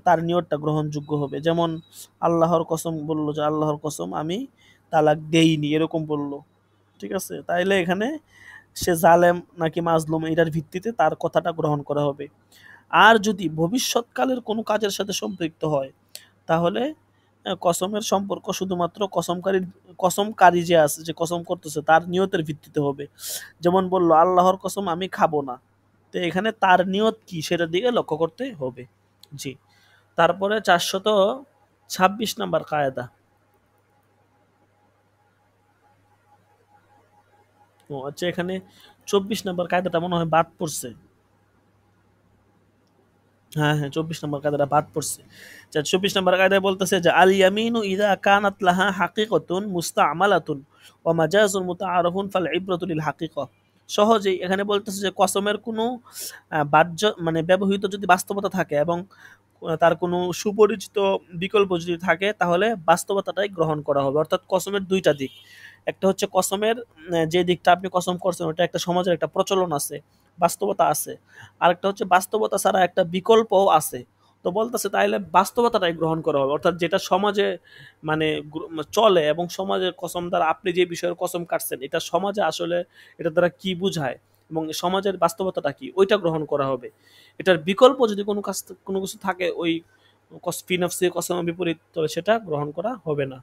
A: তার নিয়তটা গ্রহণযোগ্য হবে। যেমন আল্লাহর কসম বলল যে আল্লাহর কসম আমি তালাক দেইনি, এরকম বলল, ঠিক আছে, তাইলে এখানে সে জালেম নাকি মাজলুম এটার ভিত্তিতে তার কথাটা গ্রহণ করা হবে। আর যদি ভবিষ্যৎকালের কোনো কাজের সাথে সম্পৃক্ত হয় তাহলে কসমের সম্পর্ক শুধুমাত্র কসমকারী যে আছে, যে কসম করতেছে তার নিয়তের ভিত্তিতে হবে। যেমন বলল আল্লাহর কসম আমি খাবো না, তো এখানে তার নিয়ত কি সেটার দিকে লক্ষ্য করতে হবে। জি। তারপরে 426 নাম্বার কায়দা। ও আচ্ছা, এখানে 24 নাম্বার কায়দাটা মনে হয় বাদ পড়ছে। হ্যাঁ হ্যাঁ, 24 নম্বর কায়দাটা বাদ পড়ছে। 24 নম্বর কায়দায় বলতেছে যে আল ইয়ামিনু ইযা কানাত লাহা হাকিকাতুন মুস্তামালাতুন ওয়া মাজাজুন মুতাআরাফুন ফাল ইবরাতু লিল হাকিকা। সহজেই এখানে বলতেছে যে কসমের কোনো বাহ্য মানে ব্যবহৃত যদি বাস্তবতা থাকে এবং তার কোনো সুপরিচিত বিকল্প যদি থাকে তাহলে বাস্তবতাটাই গ্রহণ করা হবে। অর্থাৎ কসমের দুইটা দিক, একটা হচ্ছে কসমের যে দিকটা আপনি কসম করছেন ওটা একটা সমাজের একটা প্রচলন আছে, বাস্তবতা আছে। আরেকটা হচ্ছে বাস্তবতা ছাড়া একটা বিকল্পও আছে। তো বলতেছে তাইলে বাস্তবতাটাই গ্রহণ করা হবে, অর্থাৎ যেটা সমাজে মানে চলে এবং সমাজের কসম দ্বারা আপনি যে বিষয়ের কসম কাটছেন এটা সমাজে আসলে এটা দ্বারা কি বুঝায় এবং সমাজের বাস্তবতাটা কি ওইটা গ্রহণ করা হবে। এটার বিকল্প যদি কোনো কিছু থাকে ওই ফি নফসি কসমের বিপরীত, তবে সেটা গ্রহণ করা হবে না।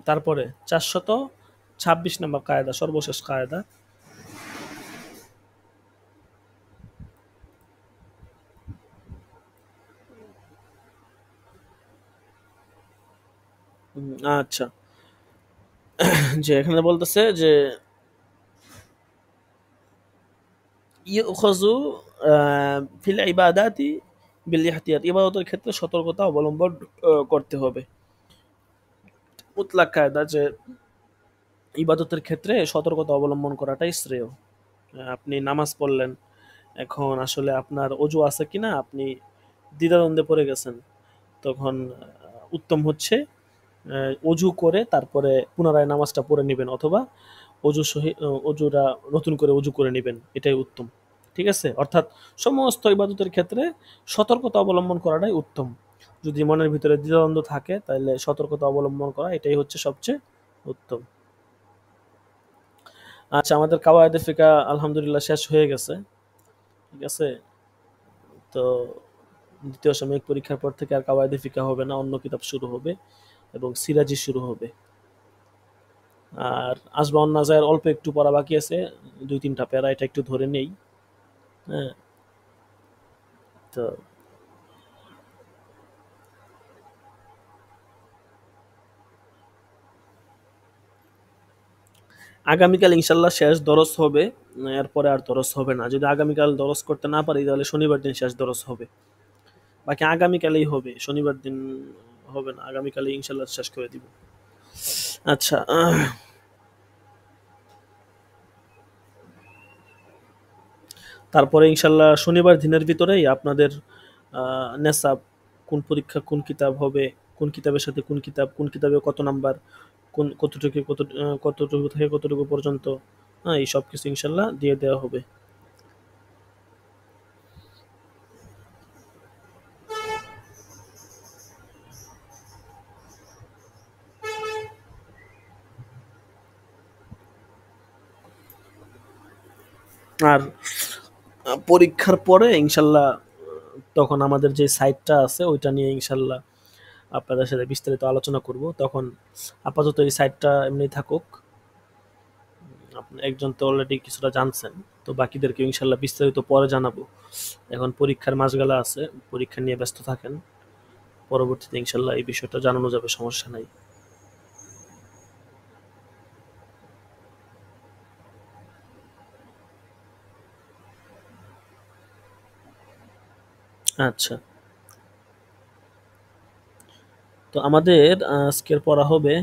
A: তারপরে 426 নম্বর কায়দা, সর্বশেষ কায়দা। আচ্ছা, যে এখানে বলতেছে যে ইউখাযু ফিল ইবাদাতি বিল ইহতিয়াত, ইবাদতের ক্ষেত্রে সতর্কতা অবলম্বন করতে হবে। মুতলাক কায়দা যে ইবাদতের ক্ষেত্রে সতর্কতা অবলম্বন করাটাই শ্রেয়। আপনি নামাজ পড়লেন, এখন আসলে আপনার অজু আছে কিনা আপনি দ্বিধাদ্বন্দ্বে পড়ে গেছেন, তখন উত্তম হচ্ছে অজু করে তারপরে পুনরায় নামাজটা পড়ে নেবেন, অথবা অজুরা নতুন করে অজু করে নেবেন, এটাই উত্তম। ঠিক আছে, অর্থাৎ সমস্ত ইবাদতের ক্ষেত্রে সতর্কতা অবলম্বন করাটাই উত্তম। যদি মনের ভিতরে দ্বিধাদ্বন্দ্ব থাকে তাহলে সতর্কতা অবলম্বন করা এটাই হচ্ছে সবচেয়ে উত্তম। আচ্ছা, আমাদের কাওয়ায়েদে ফিকা আলহামদুলিল্লাহ শেষ হয়ে গেছে, ঠিক আছে। তো দ্বিতীয় সাময়িক পরীক্ষার পর থেকে আর কাওয়ায়েদে ফিকা হবে না, অন্য কিতাব শুরু হবে এবং সিরাজি শুরু হবে। আর আসবাউন নাজায়ের অল্প একটু পড়া বাকি আছে, 2-3টা প্যারা, এটা একটু ধরে নেই। হ্যাঁ, তো আগামীকাল ইনশাল্লাহ শেষ দরস হবে, এরপরে আর দরস হবে না। যদি আগামীকাল দরস করতে না পারি তাহলে শনিবার দিন শেষ দরস হবে, বাকি আগামীকালেই হবে, শনিবার দিন হবে না, আগামীকালে ইনশাল্লাহ শেষ করে দিব। আচ্ছা, তারপরে ইনশাল্লাহ শনিবার দিনের ভিতরেই আপনাদের নেসাব, কোন পরীক্ষা কোন কিতাব হবে, কোন কিতাবের সাথে কোন কিতাব, কোন কিতাবে কত নাম্বার, কোন কতটুকু থেকে কতটুকু পর্যন্ত, হ্যাঁ, এই সব কিছু ইনশাল্লাহ দিয়ে দেওয়া হবে। আর পরীক্ষার পরে ইনশাল্লাহ তখন আমাদের যে সাইটটা আছে ওইটা নিয়ে ইনশাল্লাহ আপনাদের সাথে বিস্তারিত আলোচনা করব। তখন আপাতত এই সাইটটা এমনি থাকুক, আপনি একজন তো অলরেডি কিছুটা জানছেন, তো বাকিদেরকে ইনশাল্লাহ বিস্তারিত পরে জানাবো। এখন পরীক্ষার মাসগালা আছে, পরীক্ষা নিয়ে ব্যস্ত থাকেন, পরবর্তীতে ইনশাল্লাহ এই বিষয়টা জানানো যাবে, সমস্যা নাই। আচ্ছা, তো আমাদের আজকের পড়া হবে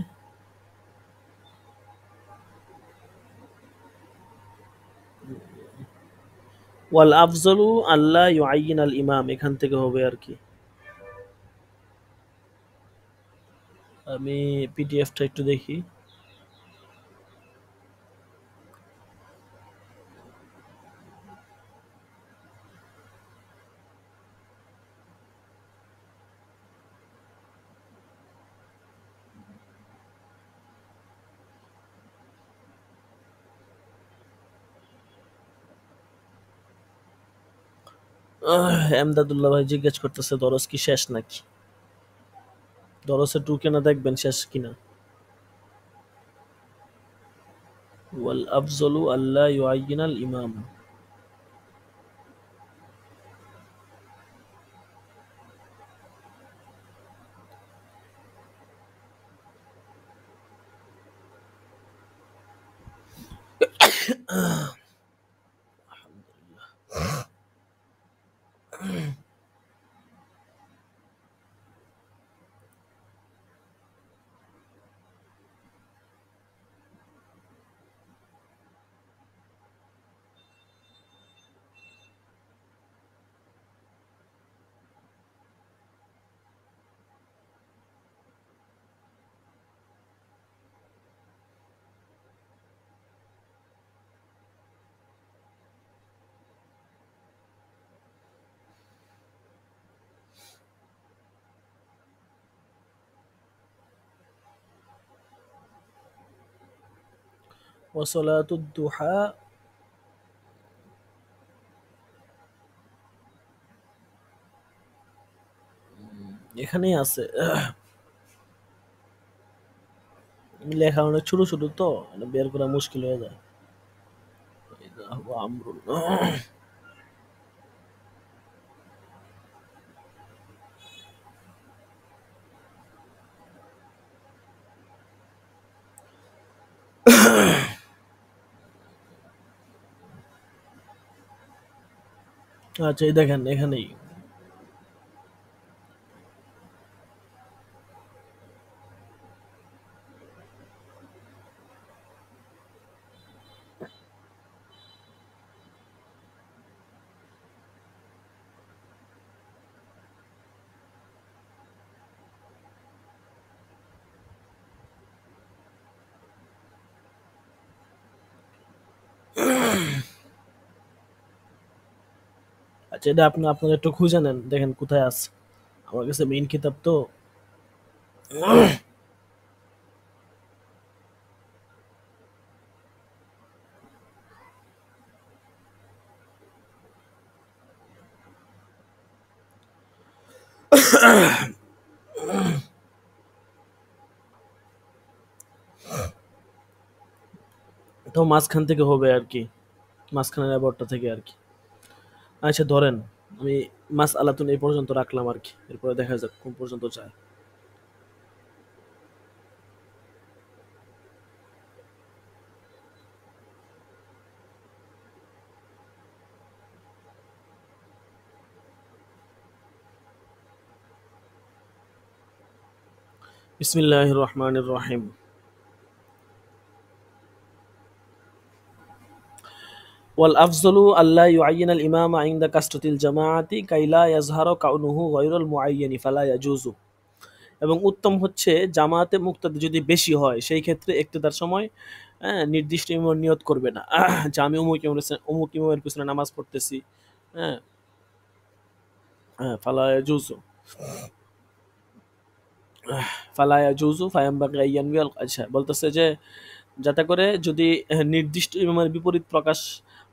A: ওয়াল আফজলু আল্লাহ ইউআইয়িন আল ইমাম, এখান থেকে হবে আর কি। আমি পিডিএফটা একটু দেখি। এমদাদুল্লাহ ভাই জিজ্ঞেস করতেছে দরজ কি শেষ নাকি, দরজে ঢুকে না দেখবেন শেষ কিনা। ওয়াল আফজলু আল্লাহ ইউআইয়িন আল ইমাম। ওয়াসলাতুদ দুহা, এখানেই আছে। লেখা অনেক ছোট ছোট তো এটা বের করা মুশকিল হয়ে যায়। আমরুল আচ্ছা এই দেখেন এখানেই। আচ্ছা এটা আপনি আপনারা একটু খুঁজে নেন, দেখেন কোথায় আছে। আমার কাছে মেইন কিতাব তো। তো মাঝখান থেকে হবে আর কি, মাঝখানের অ্যাবাউটটা থেকে আর কি। আচ্ছা ধরেন আমি মাস আলাতুন এই পর্যন্ত রাখলাম আর কি, এরপরে দেখা যাক কোন পর্যন্ত যায়। বিসমিল্লাহির রহমানির রহিম। ওয়াল আফজলু আল্লাহ ইউআইয়িন আল ইমামা ইনদা কাসরাতিল জামাআতি কাইলা ইয়াজহারু কাউনুহু গায়রুল মুআয়্যানি ফালা ইয়াজুজু। এবং উত্তম হচ্ছে জামাতে মুক্তাদি যদি বেশি হয় সেই ক্ষেত্রে ইক্তেদার সময় নির্দিষ্ট ইমাম নিয়ত করবে না যে আমি অমুক ইমামের পিছনে নামাজ পড়তেছি। হ্যাঁ, ফালা ইয়াজুজু, ফালা ইয়াজুজু ফায়ামবাগি আইয়ানবিয়াল। আচ্ছা বলতেছে যে যাতে করে যদি নির্দিষ্ট ইমামের বিপরীত প্রকাশ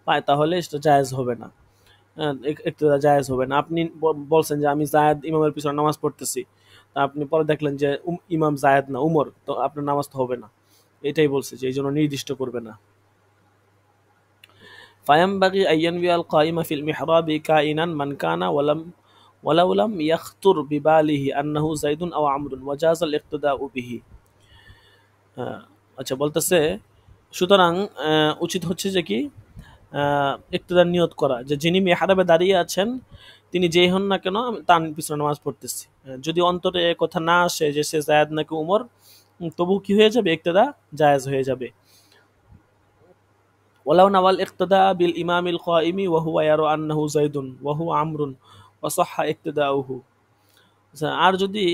A: পায় তাহলে সেটা জায়েজ হবে না, ইক্তেদা জায়েজ হবে না। আপনি বলছেন যে আমি জায়েদ ইমামের পিছনে নামাজ পড়তেছি, তা আপনি পরে দেখলেন যে ইমাম জায়েদ না উমর, তো আপনার নামাজ তো হবে না। এটাই বলছে যে এই জন্য নির্দিষ্ট করবে না। ফায়ামবাগি আইয়ানবিয়াল কাইমা ফিল মিহরাবি কাইনান মান কানা ওয়ালাউ লাম ইয়াখতুর বিবালিহি আন্নাহু যাইদুন আও আমরুন ওয়া জাযাল ইক্তিদাউ বিহি। আচ্ছা বলতেছে সুতরাং উচিত হচ্ছে যে কি ইক্তেদার নিয়ত করা, যে যিনি মেহরাবে দাঁড়িয়ে আছেন তিনি যেই হন না কেন আমি তার পিছনে নামাজ পড়তেছি। যদি অন্তরে এ কথা না আসে যে সে জায়েদ নাকি উমর, তবু কি হয়ে যাবে ইক্তেদা জায়েজ হয়ে যাবে। ওয়ালাউ নাওয়াল ইক্তদা বিল ইমামিল কাইমি ওয়া হুয়া ইয়ারা আন্নাহু যায়দুন ওয়া হুয়া আমরুন ওয়া সাহহা ইক্তদাউহু। আর যদি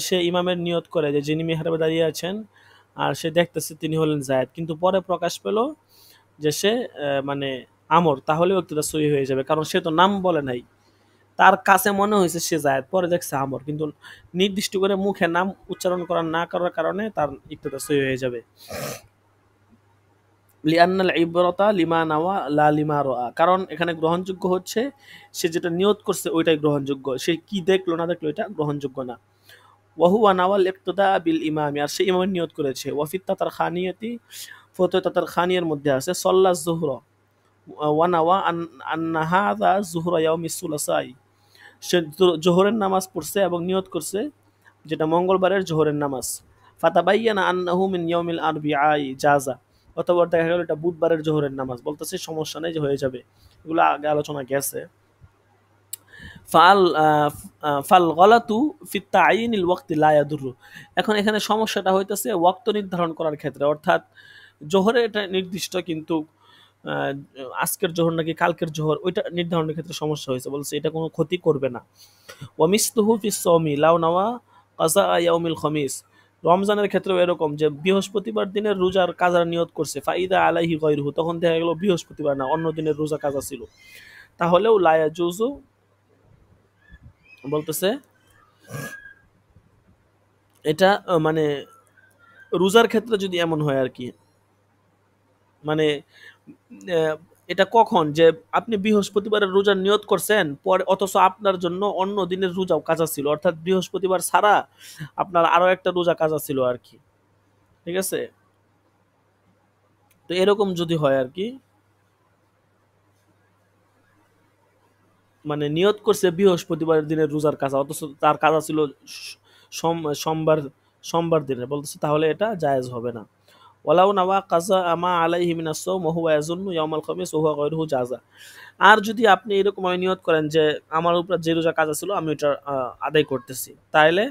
A: সে ইমামের নিয়ত করে যে যিনি মিহরাবে দাঁড়িয়ে আছেন আর সে দেখতেছে তিনি হলেন যায়েদ, কিন্তু পরে প্রকাশ পেল যে সে মানে আমর, তাহলেও ইক্তদা সহি হয়ে যাবে, কারণ সে তো নাম বলে নাই, তার কাছে মনে হয়েছে সে যায়েদ, পরে দেখছে আমর, কিন্তু নির্দিষ্ট করে মুখে নাম উচ্চারণ করা না করার কারণে তার ইক্তদা সহি হয়ে যাবে। লিআন্নাল ইবরাতা লিমা নাওয়া লা লিমা রাআ, কারণ এখানে গ্রহণযোগ্য হচ্ছে সে যেটা নিয়ত করছে ওইটাই গ্রহণযোগ্য, সে কি দেখলো না দেখলো এটা গ্রহণযোগ্য না। ওয়া হুয়া নাওয়াল ইক্তদা বিল ইমামি, আর সে ইমামের নিয়ত করেছে। ওয়া ফিত তাতার খানিয়াতি, ফতোয়া তাতার খানিয়ার মধ্যে আছে সাল্লা যুহরা ওয়া নাওয়া আন্না হাযা যুহরা ইয়াউমিস সুলাসাই, সে জোহরের নামাজ পড়ছে এবং নিয়ত করছে যেটা মঙ্গলবারের জোহরের নামাজ। ফাতাবাইয়ানা আন্নাহু মিন ইয়াউমিল আরবিআই জাযা, অথবা দেখা গেল এটা বুধবারের জোহরের নামাজ, বলতেছে সমস্যা নেই যে হয়ে যাবে, এগুলো আগে আলোচনা গেছে। ফাল ফাল গলাতু ফি তাইনিল ওয়াক্তি লা ইয়াদুরু, এখন এখানে সমস্যাটা হইতেছে ওয়াক্ত নির্ধারণ করার ক্ষেত্রে, অর্থাৎ জোহরে এটা নির্দিষ্ট, কিন্তু আজকের জোহর নাকি কালকের জোহর ওইটা নির্ধারণের ক্ষেত্রে সমস্যা হয়েছে, বলছে এটা কোনো ক্ষতি করবে না। ওয়ামিসলুহু ফিস সাওমি লাউ নাওয়া কাযা ইয়াউমিল খামিস, রমজানের ক্ষেত্রেও এরকম যে বৃহস্পতিবার দিনের রোজার কাজার নিয়ত করছে, ফাইদা আলাইহি গায়রুহু, তখন দেখা গেল বৃহস্পতিবার না অন্য দিনের রোজা কাজা ছিল, তাহলেও লা ইয়াজুজু, বলতেছে এটা মানে রোজার ক্ষেত্রে যদি এমন হয় আর কি, মানে এটা কখন যে আপনি বৃহস্পতিবারের রোজার নিয়ত করছেন পরে, অথচ আপনার জন্য অন্য দিনের রোজাও কাজা ছিল, অর্থাৎ বৃহস্পতিবার ছাড়া আপনার আরো একটা রোজা কাজা ছিল আর কি, ঠিক আছে। তো এরকম যদি হয় আর কি, মানে নিয়ত করছে বৃহস্পতিবার দিনের রোজার কাজা, অথচ তার কাজা ছিল সোমবার সোমবার দিনে, বলতেছে তাহলে এটা জায়েজ হবে না। ওয়ালাউ নাওয়া কাজা আমা আলাইহি মিনাস সাওম ওয়া হুয়া ইয়াজুন্নু ইয়াউমাল খামিস ওয়া হুয়া গায়রুহু জাযা, আর যদি আপনি এরকম নিয়ত করেন যে আমার উপর যে রোজা কাজা ছিল আমি ওটা আদায় করতেছি, তাইলে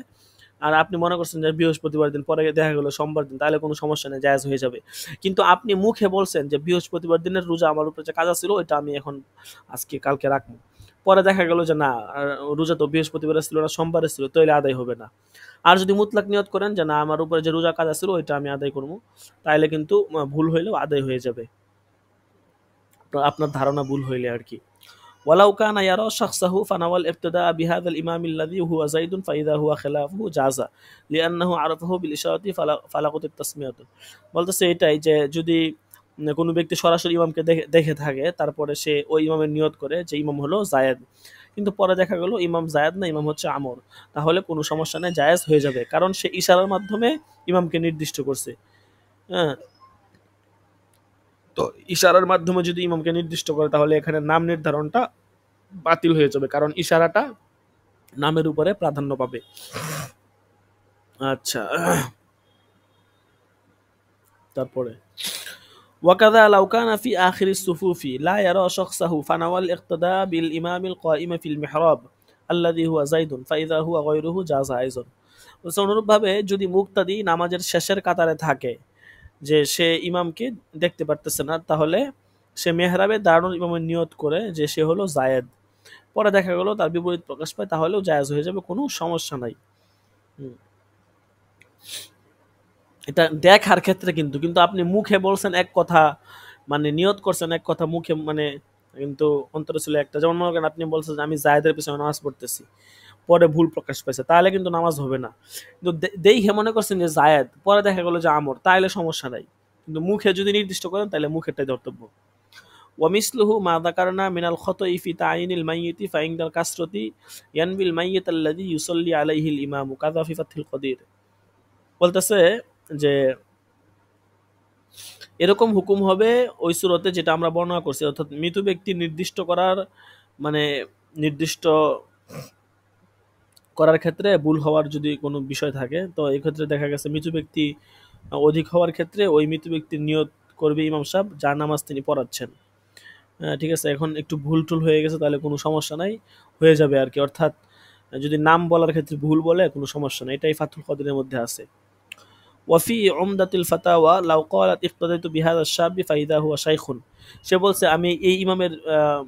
A: আর আপনি মনে করছেন যে বৃহস্পতিবার দিন, পরে দেখা গেলো সোমবার দিন, তাহলে কোনো সমস্যা নেই, জায়েজ হয়ে যাবে। কিন্তু আপনি মুখে বলছেন যে বৃহস্পতিবার দিনের রোজা আমার উপরে যে কাজা ছিল ওইটা আমি এখন আজকে কালকে রাখবো, পরে দেখা গেল যে না রোজা তো বৃহস্পতিবার ছিল না সোমবারে ছিল, তাইলে আদায় হবে না। আর যদি মুতলাক নিয়ত করেন যে না আমার উপরে যে রোজা কাজা ছিল ওইটা আমি আদায় করবো, তাইলে কিন্তু ভুল হইলেও আদায় হয়ে যাবে, আপনার ধারণা ভুল হইলে আর কি। ওয়ালাউ কানা ইয়ারা শাখসাহু ফানাওয়াল ইবতিদা বিহাযাল ইমাম আল্লাযী হুয়া যায়দুন ফাইদা হুয়া খিলাফুহু জাযা লিআন্নাহু আরাফাহু বিল ইশারাতি ফালাকুত তাসমিয়াতু, বলতেছে এটাই যে যদি কোনো ব্যক্তি সরাসরি ইমামকে দেখে থাকে তারপরে সে ওই ইমামের নিয়ত করে যে ইমাম হলো যায়েদ, কিন্তু পরে দেখা গেল ইমাম যায়েদ না, ইমাম হচ্ছে আমর, তাহলে কোনো সমস্যা নেই, জায়েজ হয়ে যাবে, কারণ সে ইশারার মাধ্যমে ইমামকে নির্দিষ্ট করছে। হ্যাঁ, তো ইশারার মাধ্যমে যদি ইমামকে নির্দিষ্ট করে তাহলে এখানে নাম নির্ধারণটা বাতিল হয়ে যাবে, কারণ ইশারাটা নামের উপরে প্রাধান্য পাবে। আচ্ছা, তারপরে ওয়াকাযা লাউ কানা ফি আখিরিস সুফুফি লা ইয়ারা শাখসাহু ফানাওয়াল ইক্তিদা বিল ইমামিল কাইম ফিল মিহরাব আল্লাযী হুয়া যায়দুন ফাইযা হুয়া গায়রুহু জাযা আইযান। অনুরূপভাবে যদি মুক্তাদি নামাজের শেষের কাতারে থাকে, যে সে ইমামকে দেখতে পারতেছে না, তাহলে সে মেহরাবে দাঁড়ানোর ইমামের নিয়ত করে যে সে হলো যায়েদ, পরে দেখা গেল তার বিপরীত প্রকাশ পায়, তাহলেও জায়েজ হয়ে যাবে, কোনো সমস্যা নাই। এটা দেখার ক্ষেত্রে কিন্তু কিন্তু আপনি মুখে বলছেন এক কথা, মানে নিয়ত করছেন এক কথা মুখে, মানে কিন্তু অন্তরে ছিল একটা, যেমন মনে করেন আপনি বলছেন যে আমি যায়েদের পিছনে নামাজ পড়তেছি, পরে ভুল প্রকাশ পাইছে, তাহলে কিন্তু নামাজ হবে না। কিন্তু দেখে মনে করছেন যে যায়েদ, পরে দেখা গেল যে আমর, তাহলে সমস্যা নাই, কিন্তু মুখে যদি নির্দিষ্ট করেন তাহলে মুখেরটাই ধর্তব্য। ওয়ামিসলুহু মা যাকারনা মিনাল খতই ফি তাইনিল মাইয়িতি ফাইনদাল কাসরতি ইয়ানবিল মাইয়িত আল্লাযী ইউসাল্লি আলাইহিল ইমামু কাযা ফি ফাতহিল কদির, বলতেছে যে এরকম হুকুম হবে ওই সূরতে যেটা আমরা বর্ণনা করছি, অর্থাৎ মৃত ব্যক্তি নির্দিষ্ট করার মানে নির্দিষ্ট করার ক্ষেত্রে ভুল হওয়ার যদি কোনো বিষয় থাকে, তো এই ক্ষেত্রে দেখা গেছে মৃত ব্যক্তি অধিক হওয়ার ক্ষেত্রে ওই মৃত ব্যক্তির নিয়ত করবে ইমাম সাহেব যার নামাজ তিনি পড়াচ্ছেন। ঠিক আছে, এখন একটু ভুল টুল হয়ে গেছে তাহলে কোনো সমস্যা নাই, হয়ে যাবে আর কি, অর্থাৎ যদি নাম বলার ক্ষেত্রে ভুল বলে কোনো সমস্যা নেই, এটাই ফাতহুল কদিরের মধ্যে আছে। ওয়াফি উমদাতুল ফাতাওয়া লাউ ক্বালাত ইক্তাদাইতু বিহাযা আশ-শাবি ফাইদা হুয়া শাইখুন। সে বলছে আমি এই ইমামের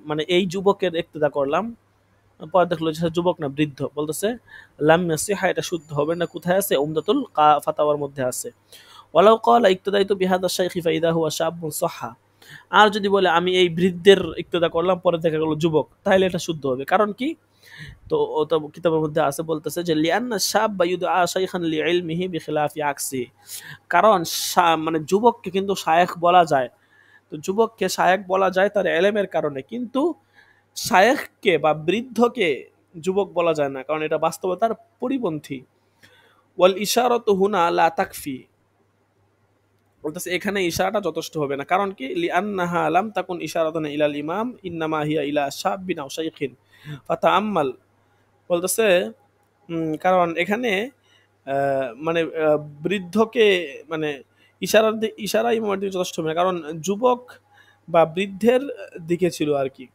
A: মানে এই যুবকের ইক্তেদা করলাম, পরে দেখলো যে যুবক না বৃদ্ধ, বলতেছে লাম ইয়াসিহা, এটা শুদ্ধ হবে না। কোথায় আছে? উমদাতুল ফাতাওয়ার মধ্যে আছে। ওয়ালাউ ক্বালা ইক্তাদাইতু বিহাযা আশ-শাইখি ফাইদা হুয়া শাবুন সাহহা। আর যদি বলে আমি এই বৃদ্ধের ইক্তেদা করলাম, পরে দেখা গেল যুবক, তাহলে এটা শুদ্ধ হবে। কারণ কি? তো ও তো কিতাবের মধ্যে আছে, বলতেছে যে লিআন্না শাববা ইউদআ শাইখান লিইলমিহি বিখিলাফি আকসি। কারণ মানে যুবককে কিন্তু শায়েখ বলা যায়। তো যুবককে শায়েখ বলা যায় তার ইলমের কারণে, কিন্তু শায়েখকে বা বৃদ্ধকে যুবক বলা যায় না, কারণ এটা বাস্তবতার পরিপন্থী। ওয়াল ইশারাতু হুনা লা তাকফি, বলতেছে এখানে ইশারাটা যথেষ্ট হবে না। কারণ কি? লিআন্নাহা লাম তাকুন ইশারাতান ইলাল ইমাম ইন্নামা হিয়া ইলা শাববিন আও শাইখিন ফাতাআম্মাল। বলতেছে কারণ এখানে মানে বৃদ্ধকে মানে ইশারা ইমামের দিকে যথেষ্ট হবে না, কারণ যুবক বা বৃদ্ধের দিকে ছিল আর কি।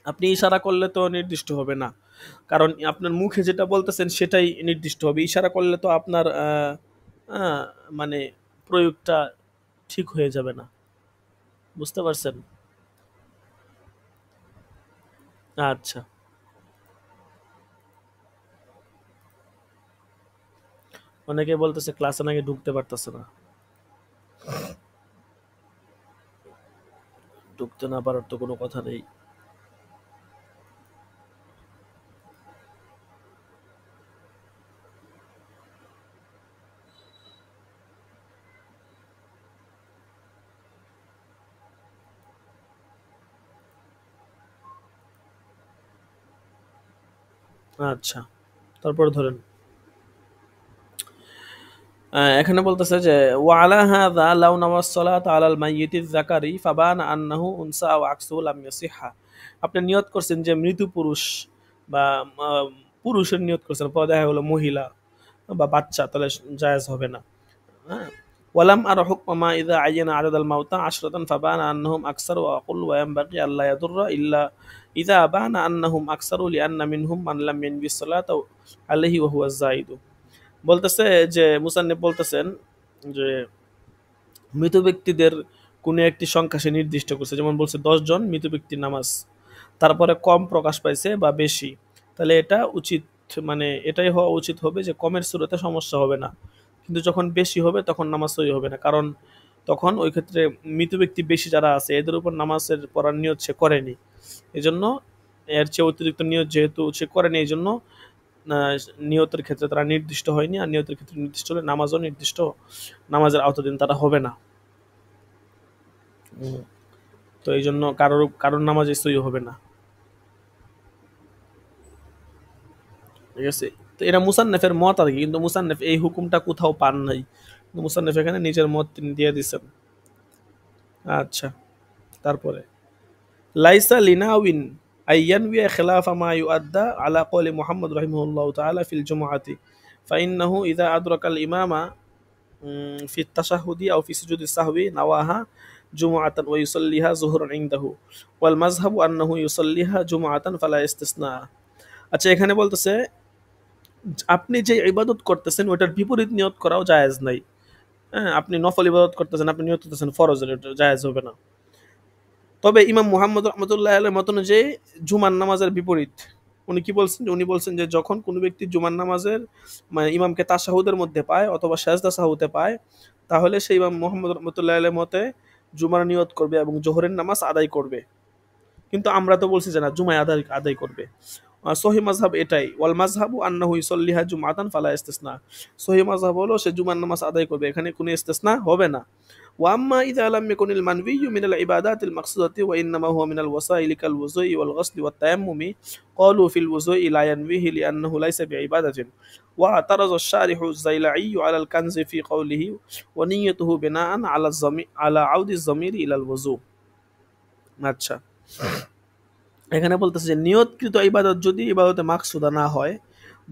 A: আপনি ইশারা করলে তো নির্দিষ্ট হবে না, কারণ আপনার মুখে যেটা বলতেছেন সেটাই নির্দিষ্ট হবে। ইশারা করলে তো আপনার মানে প্রয়োগটা ঠিক হয়ে যাবে না। বুঝতে পারছেন? আচ্ছা, অনেকে বলতেছে ক্লাসে নাকি ঢুকতে পারতেছে না। ঢুকতে না পারার তো কোনো কথা নেই। আচ্ছা, তারপর ধরেন এখানে বলতেছে যে ওয়ালা হাযা লাউ নাওয়াস সালাত আলাল মাইয়িতিজ যাকারি ফাবানা আন্নাহু উনসা ওয়া আকসু লাম ইয়াসিহা। আপনি নিয়ত করছেন যে মৃত পুরুষ বা পুরুষের নিয়ত করছেন, পরে দেখা হলো মহিলা বা বাচ্চা, তাহলে জায়েজ হবে না। হ্যাঁ, ওয়ালাম আর হুকমা মা ইযা আয়ানা আদাদাল মাউতা আশরাতান ফাবানা আন্নাহুম আকসারু ওয়া আকুল ওয়া ইয়ানবাগি আল্লা ইয়াদুররা ইল্লা ইযা বানা আন্নাহুম আকসারু লিআন্না মিনহুম মান লাম ইয়ানবিস সালাতা আলাইহি ওয়া হুয়া যায়িদু। বলতেছে যে মুসান্নিফ বলতেছেন যে মৃত ব্যক্তিদের কোনো একটি সংখ্যা সে নির্দিষ্ট করছে, যেমন বলছে 10 জন মৃত ব্যক্তির নামাজ, তারপরে কম প্রকাশ পাইছে বা বেশি, তাহলে এটা উচিত, মানে এটাই হওয়া উচিত হবে যে কমের সুরতে সমস্যা হবে না, কিন্তু যখন বেশি হবে তখন নামাজ সহি হবে না, কারণ তখন ওই ক্ষেত্রে মৃত ব্যক্তি বেশি যারা আছে এদের উপর নামাজের পড়ার নিয়ত সে করেনি, এজন্য এর চেয়ে অতিরিক্ত নিয়ত যেহেতু সে করেনি, এই জন্য নিয়তের ক্ষেত্রে তারা নির্দিষ্ট হয়নি, আর নিয়তের ক্ষেত্রে নির্দিষ্ট হলে নামাজও নির্দিষ্ট নামাজের আওতাধীন তারা হবে না। তো এই জন্য কারোর নামাজে সহি হবে না। ঠিক আছে, তো এটা মুসান্নেফের মত আর কি, কিন্তু মুসান্নেফ এই হুকুমটা কোথাও পান নাই, কিন্তু মুসান্নেফ এখানে নিজের মত তিনি দিয়ে দিচ্ছেন। আচ্ছা, তারপরে লাইসা লিনাউইন আইয়ানওয়া খিলাফা মা ইউআদ্দা আলা কওলি মুহাম্মদ রাহিমাহুল্লাহু তাআলা ফিল জুমআতি ফাইন্নাহু ইযা আদরাকাল ইমামা ফি তাশাহুদি আও ফি সুজুদিস সাহবি নাওয়াহা জুমআতান ওয়া ইউসাল্লিহা যুহরান ইনদাহু ওয়াল মাযহাবু আন্নাহু ইউসাল্লিহা জুমআতান ফালা ইসতিসনা। আচ্ছা, এখানে বলতেছে আপনি যে ইবাদত করতেছেন ওটার বিপরীত নিয়ত করাও জায়েজ নাই। হ্যাঁ, আপনি নফল ইবাদত করতেছেন, আপনি নিয়ত করতেছেন ফরজের, এটা জায়েজ হবে না। তবে ইমাম মুহাম্মদ রাহমাতুল্লাহি আলাইহি মত অনুযায়ী জুমার নামাজের বিপরীত উনি কি বলছেন? উনি বলছেন যে যখন কোনো ব্যক্তি জুমার নামাজের মানে ইমামকে তাশাহুদের মধ্যে পায় অথবা সাজদা সাহুতে পায়, তাহলে সেই ইমাম মুহাম্মদ রাহমাতুল্লাহি আলাইহি মতে জুমার নিয়ত করবে এবং জোহরের নামাজ আদায় করবে। কিন্তু আমরা তো বলছি যে না, জুমায় আদায় করবে। সহি মাযহাব এটাই, ওয়াল মাযহাবু আন্নাহু ইউসাল্লিহা জুমআতান ফালা ইসতিসনা। সহি মাযহাব হলো সে জুমার নামাজ আদায় করবে, এখানে কোনো ইসতিসনা হবে না। ওয়া আম্মা ইযা লাম ইয়াকুনিল মানভিয়্যু মিনাল ইবাদাতিল মাকসুদাতি ওয়া ইন্নামা হুয়া মিনাল ওয়াসাইলি কাল ওযুই ওয়াল গসলি ওয়াত তায়াম্মুমি ক্বালু ফিল ওযুই লা ইয়ানভিহি লিআন্নাহু লাইসা বিইবাদাতিন ওয়া আতারাযা আশ-শারিহু আয-যাইলাই আলা আল-কানজি ফি কওলিহি ওয়া নিয়্যাতুহু বিনাআন আলা আউদি আয-যামিরি ইলাল ওযু। আচ্ছা, এখানে বলতেছে যে নিয়তকৃত ইবাদত যদি ইবাদতে মাকসুদা না হয়,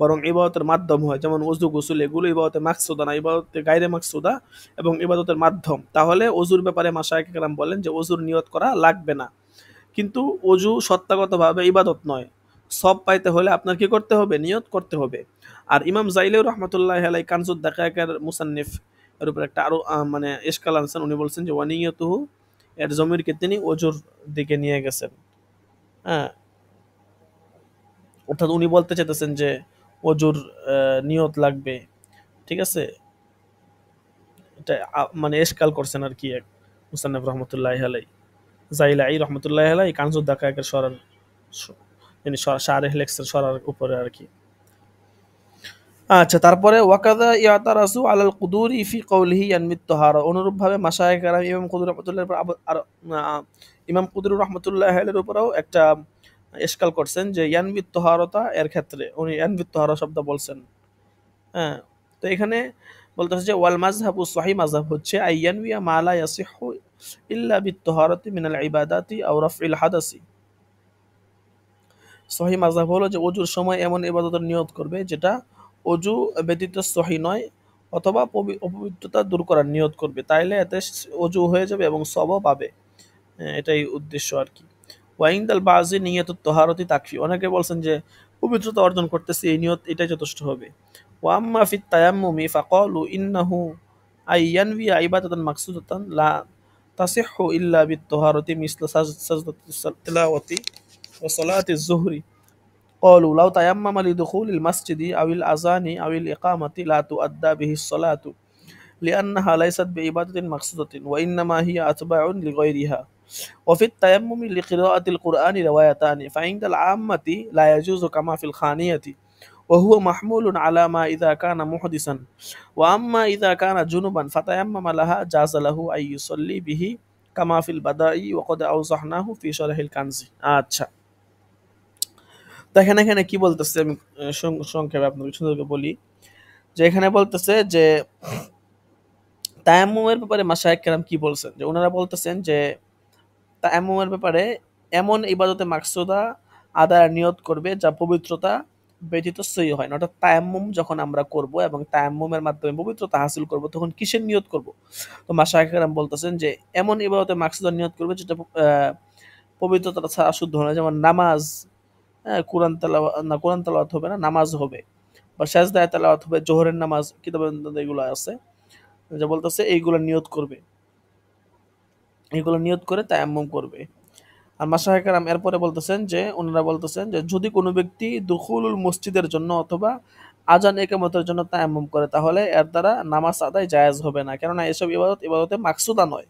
A: বরং ইবাদতের মাধ্যম হয়, যেমন ওযু গোসল, এগুলো ইবাদতে মাকসুদা না, ইবাদতে গায়রে মাকসুদা এবং ইবাদতের মাধ্যম, তাহলে ওযুর ব্যাপারে মাশায়েখে কেরাম বলেন যে ওযুর নিয়ত করা লাগবে না। কিন্তু ওযু সত্তাগতভাবে ইবাদত নয়, সব পাইতে হলে আপনার কি করতে হবে? নিয়ত করতে হবে। আর ইমাম জাইলিউ রাহমাতুল্লাহি আলাইহি কানজুদ দাকায়েকের মুসান্নিফ এর উপর একটা আরো মানে ইশকাল আনছেন। উনি বলছেন যে ওয়ানিয়াতুহু এর জমিরকে তিনি ওজুর দিকে নিয়ে গেছেন। হ্যাঁ, অর্থাৎ উনি বলতে চাইতেছেন যে ওজুর নিয়ত লাগবে। ঠিক আছে? এটা মানে ইশকাল করছেন আর কি এক মুসান্নিফ রাহমাতুল্লাহি আলাইহি। জাইলাই রহমতুল্লাহ আলাইহি কানজুদ দাকায়েকের সরার মানে শারিহ লেখছেন সরার উপরে আর কি। আচ্ছা, তারপরে ওয়াকাদা ইয়াতারাসু আলাল কুদুরি ফি কওলিহি ইয়ানমিত তাহারা, অনুরূপভাবে মাশায়েখ কেরাম ইমাম কুদুরি রহমাতুল্লাহ ইমাম কুদুরি রহমাতুল্লাহ এর উপরেও একটা ইশকাল করছেন যে ইয়ানমিত তাহারতা এর ক্ষেত্রে উনি ইয়ানমিত তাহারা শব্দ বলছেন। হ্যাঁ, তো এখানে বলতেছে যে ওয়াল মাযহাবু সহিহ মাযহাব হচ্ছে আইয়ানবিয়া মা লা ইয়াসিহু ইল্লা বিত তাহারাতি মিনাল ইবাদাতি আও রাফইল হাদাসি। সহিহ মাযহাব হলো যে ওযুর সময় এমন ইবাদতের নিয়ত করবে যেটা ওযু ব্যতীত সহিহ নয়, অথবা অপবিত্রতা দূর করার নিয়ত করবে, তাইলে এতে ওযু হয়ে যাবে এবং সওয়াব পাবে। এটাই উদ্দেশ্য আর কি। ওয়াইন্দাল বাজি নিয়তুত তাহারাতি তাকফি, অনেকে বলছেন যে পবিত্রতা অর্জন করতেছি এই নিয়ত এটাই যথেষ্ট হবে। ওয়া আম্মা ফিত তায়াম্মুমি ফাকালু ইন্নাহু আইয়ানবি ইবাদাতান মাকসুদাতান লা তাসিহু ইল্লা বিত তাহারাতি মিসলা সাজদাতিস তিলাওয়াতি ওয়া সালাতিজ যুহরি। قالوا لو تيمم لدخول المسجد أو الأذان أو الإقامة لا تؤدى به الصلاة لأنها ليست بعبادة مقصودة وإنما هي أتباع لغيرها. وفي التيمم لقراءة القرآن روايتان، فعند العامة لا يجوز كما في الخانية، وهو محمول على ما إذا كان محدثا، وأما إذا كان جنبا فتيمم لها جاز له أن يصلي به كما في البدائي وقد أوضحناه في شرح الكنز. আচ্ছা, দেখেন এখানে কি বলতেছে, আমি সংক্ষেপে আপনাদের সুন্দরকে বলি যে এখানে বলতেছে যে তায়াম্মুমের ব্যাপারে মাশায়েখ কেরাম কি বলছেন, যে ওনারা বলতেছেন যে তায়াম্মুমের ব্যাপারে এমন ইবাদতে মাকসুদা আদায়ের নিয়ত করবে যা পবিত্রতা ব্যতীত সহিহ হয় না। অর্থাৎ তায়াম্মুম যখন আমরা করব এবং তায়াম্মুমের মাধ্যমে পবিত্রতা হাসিল করব তখন কিসের নিয়ত করব? তো মাশায়েখ কেরাম বলতেছেন যে এমন ইবাদতে মাকসুদা নিয়ত করবে যেটা পবিত্রতা ছাড়া শুদ্ধ হয় না, যেমন নামাজ, হ্যাঁ, কোরআন তেলাওয়াত হবে না, নামাজ হবে, বা সাজদায়ে তেলাওয়াত হবে, জোহরের নামাজ, কিতাবে এগুলো আছে যে বলতেছে এইগুলো নিয়ত করবে, এইগুলো নিয়ত করে তায়াম্মুম করবে। আর মাশায়েখ কেরাম এরপরে বলতেছেন যে ওনারা বলতেছেন যে যদি কোনো ব্যক্তি দুখুলুল মসজিদের জন্য অথবা আজান ইকামতের জন্য তায়াম্মুম করে তাহলে এর দ্বারা নামাজ আদায় জায়েজ হবে না, কেননা এসব ইবাদতে মাকসুদা নয়,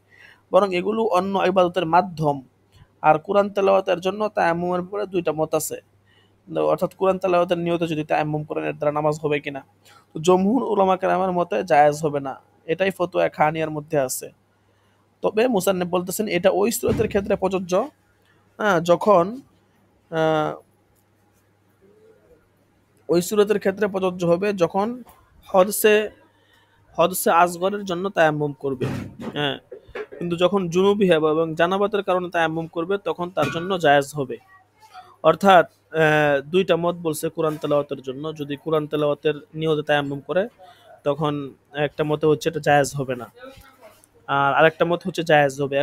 A: বরং এগুলো অন্য ইবাদতের মাধ্যম। আর কোরআন তেলাওয়াতের জন্য তায়াম্মুমের ব্যাপারে দুইটা মত আছে, অর্থাৎ কোরআন তেলাওয়াতের নিয়তে যদি তায়াম্মুম করেন এর দ্বারা নামাজ হবে কিনা। তো জমহুর উলামা কেরামের মতে জায়েজ হবে না, এটাই ফতোয়া খানিয়ার মধ্যে আছে। তবে মুসান্নিফ বলতেছেন এটা ওই সূরতের ক্ষেত্রে প্রযোজ্য যখন ওই সূরতের ক্ষেত্রে প্রযোজ্য হবে যখন হদসে আসগরের জন্য তায়াম্মুম করবে। হ্যাঁ, কিন্তু যখন জুনুবি হবে এবং জানাবাতের কারণে তায়াম্মুম করবে তখন তার জন্য জায়েজ হবে। অর্থাৎ দুইটা মত বলছে কোরআন তেলাওয়াতের জন্য, যদি কোরআন তেলাওয়াতের নিয়তে তায়াম্মুম করে তখন একটা মতে হচ্ছে এটা জায়েজ হবে না, আর আরেকটা মত হচ্ছে জায়েজ হবে।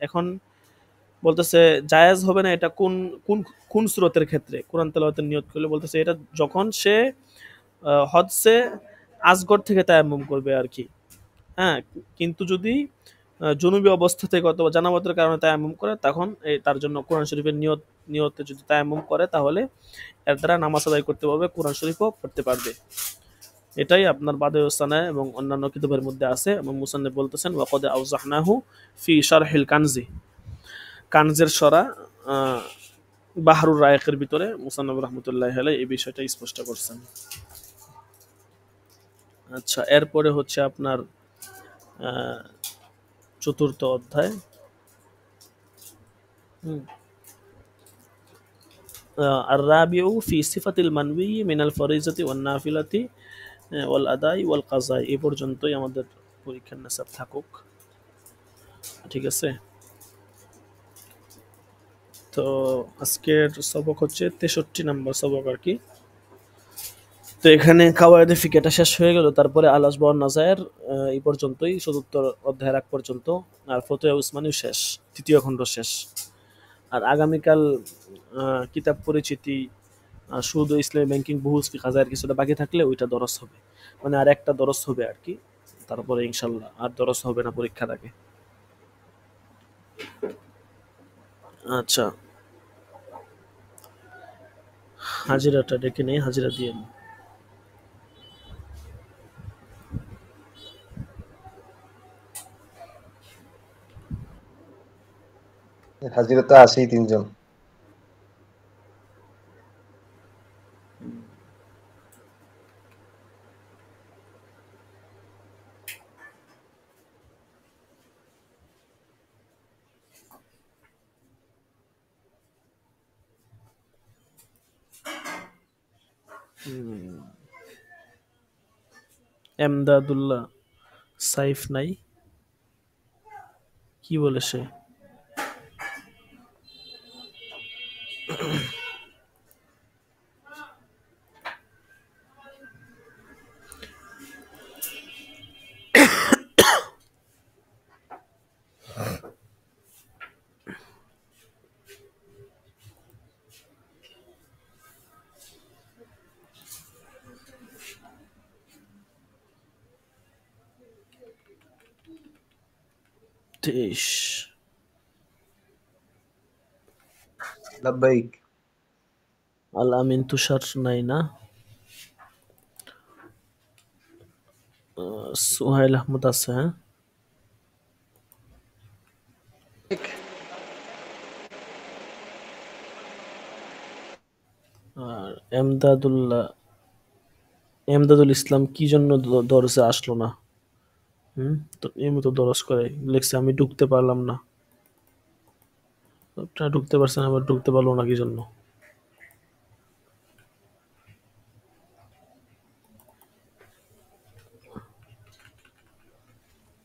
A: এখন বলতেছে জায়েজ হবে না এটা কোন কোন কোন সূরতের ক্ষেত্রে কোরআন তেলাওয়াতের নিয়ত করলে, বলতেছে এটা যখন সে হদসে আসগর থেকে তায়াম্মুম করবে আর কি। হ্যাঁ, কিন্তু যদি জুনুবি অবস্থা থেকে অথবা জানাবাতের কারণে তায়াম্মুম করে তখন তার জন্য কোরআন শরীফের নিয়তে যদি তায়াম্মুম করে তাহলে এর দ্বারা নামাজ আদায় করতে পারবে, কোরআন শরীফও পড়তে পারবে। এটাই আপনার বাদায়ুসানা এবং অন্যান্য কিতাবের মধ্যে আছে। এবং মুসান্নিফ বলতেছেন ওয়াকাদ আওজাহনাহু ফি শারহিল কানজি, কানজের সরা বাহরুর রায়কের ভিতরে মুসান্নিফ রাহমাতুল্লাহি আলাইহি এই বিষয়টা স্পষ্ট করছেন। আচ্ছা, এরপরে হচ্ছে আপনার চতুর্থ অধ্যায়। আর রাবিউ ফি সিফাতিল মানবি মিনাল ফরিজাতি ওয়ান নাফিলাতি ওয়াল আদাই ওয়াল কাযাই। এই পর্যন্তই আমাদের পরীক্ষার নিসাব থাকুক, ঠিক আছে? তো আজকের সবক হচ্ছে 63 নম্বর সবক আর কি। তো এখানে কাওয়ায়েদে ফিকহটা শেষ হয়ে গেল, তারপরে আল আসবা ওয়ান নাযায়ের এই পর্যন্তই, চতুর্থ অধ্যায়ের আগ পর্যন্ত। আর ফতোয়া উসমানী শেষ, তৃতীয় খণ্ড শেষ। আর আগামীকাল কিতাব পরিচিতি আর শুধু ইসলামী ব্যাংকিং বহুস ফিকহ হাজার কিছুটা বাকি থাকলে ওইটা দরস হবে, মানে আর একটা দরস হবে আর কি, তারপরে ইনশাল্লাহ আর দরস হবে না পরীক্ষার আগে। আচ্ছা, হাজিরাটা ডেকে নেই, হাজিরা দিয়ে নিই।
C: হাজিরা তো আছেই 3 জন।
A: এমদাদুল্লাহ সাইফ নাই, কি বলে সে? তেইশ।
C: লাব্বাইক।
A: আল আমিন তুষার নাই না? সোহাইল আহমদ আছে, হ্যাঁ। আর এমদাদুল ইসলাম কি জন্য দরজে আসলো না? তো এমনি তো দরজ করে লেখছে, আমি ঢুকতে পারলাম না। আপনারা ঢুকতে পারছেন, আবার ঢুকতে পারলো না কি জন্য?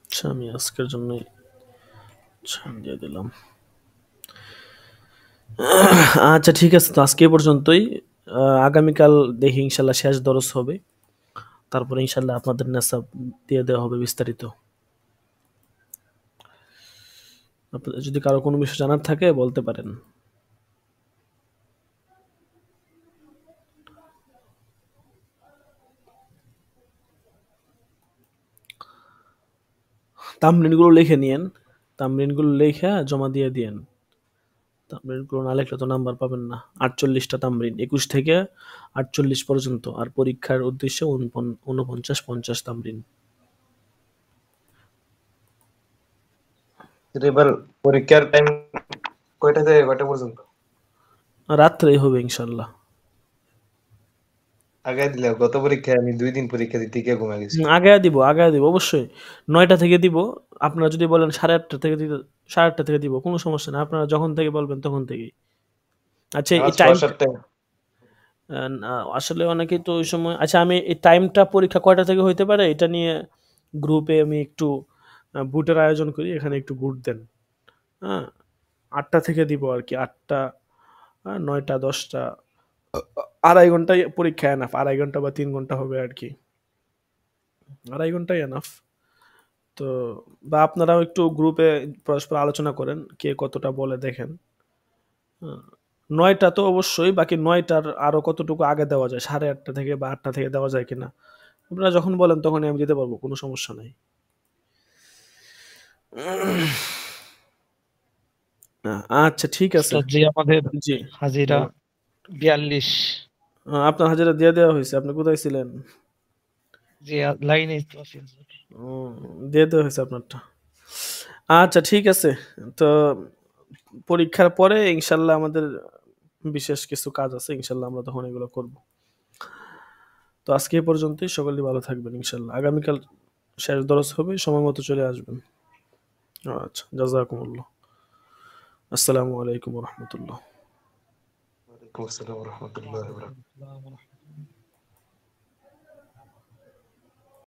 A: আচ্ছা, আমি আজকের জন্য ছাড় দিয়ে দিলাম। আচ্ছা ঠিক আছে, তো আজকে এ পর্যন্তই। আগামীকাল দেখি ইনশাল্লাহ শেষ দরজ হবে, তারপরে ইনশাল্লাহ আপনাদের নেশা দিয়ে দেওয়া হবে বিস্তারিত। আপনাদের যদি কারো কোনো বিষয় জানার থাকে বলতে পারেন। তামরিনগুলো লিখে নিয়েন, তামরিনগুলো লিখে জমা দিয়ে দিয়েন। তামরিনগুলো না লিখলে তো নাম্বার পাবেন না। 48টা তামরিন, 21 থেকে 48 পর্যন্ত, আর পরীক্ষার উদ্দেশ্যে 49-50 তামরিন।
C: এবার পরীক্ষার টাইম কয়টা থেকে কয়টা পর্যন্ত?
A: রাত্রেই হবে ইনশাল্লাহ।
C: আগে দিলে গত পরীক্ষায় আমি 2 দিন পরীক্ষা দিতে গিয়ে ঘুমিয়ে গেছি।
A: আগে দিব অবশ্যই। 9টা থেকে দিব। আপনারা যদি বলেন 8:30 থেকে দিতে, 8:30 থেকে দিব, কোনো সমস্যা না। আপনারা যখন থেকে বলবেন তখন থেকেই। আচ্ছা, এই
C: নামাজ
A: টাইম
C: পড়ার সাথে
A: আসলে অনেকেই তো ওই সময়, আচ্ছা আমি এই টাইমটা পরীক্ষা কয়টা থেকে হইতে পারে এটা নিয়ে গ্রুপে আমি একটু বুটের আয়োজন করি, এখানে একটু বুট দেন। হ্যাঁ, 8টা থেকে দিব আর কি, 8টা, 9টা, 10টা, 2.5 ঘন্টায় পরীক্ষা এনাফ। 2.5 ঘন্টা বা 3 ঘন্টা হবে আর কি, 2.5 ঘন্টাই এনাফ। তো বা আপনারাও একটু গ্রুপে পরস্পর আলোচনা করেন, কে কতটা বলে দেখেন। 9টা তো অবশ্যই, বাকি 9টার আরো কতটুকু আগে দেওয়া যায়, 8:30 থেকে বা 8টা থেকে দেওয়া যায় কিনা আপনারা যখন বলেন তখনই আমি দিতে পারবো, কোনো সমস্যা নাই। আচ্ছা ঠিক আছে।
B: উস্তাদ জি, আমাদের
A: জি
B: হাজিরা
A: বলেন।
B: 42।
A: আপনার হাজিরা দিয়ে দেওয়া হয়েছে, আপনি কোথায় ছিলেন?
B: জি, লাইনে তো আছি হুজুর।
A: দিয়ে দেওয়া হয়েছে আপনারটা। আচ্ছা ঠিক আছে, তো পরীক্ষার পরে ইনশাল্লাহ আমাদের বিশেষ কিছু কাজ আছে, ইনশাল্লাহ আমরা তখন এগুলো করব। তো আজকে এই পর্যন্তই, সকলেই ভালো থাকবেন ইনশাল্লাহ। আগামীকাল শেষ দরজ হবে, সময় মতো চলে আসবেন। আচ্ছা, জাযাকুমুল্লাহ। আসসালামু আলাইকুম ওয়া রাহমাতুল্লাহ।
C: ওয়ালাইকুম আসসালাম ওয়া রাহমাতুল্লাহি ওয়া বারাকাতুহু।
B: আসসালামু আলাইকুম।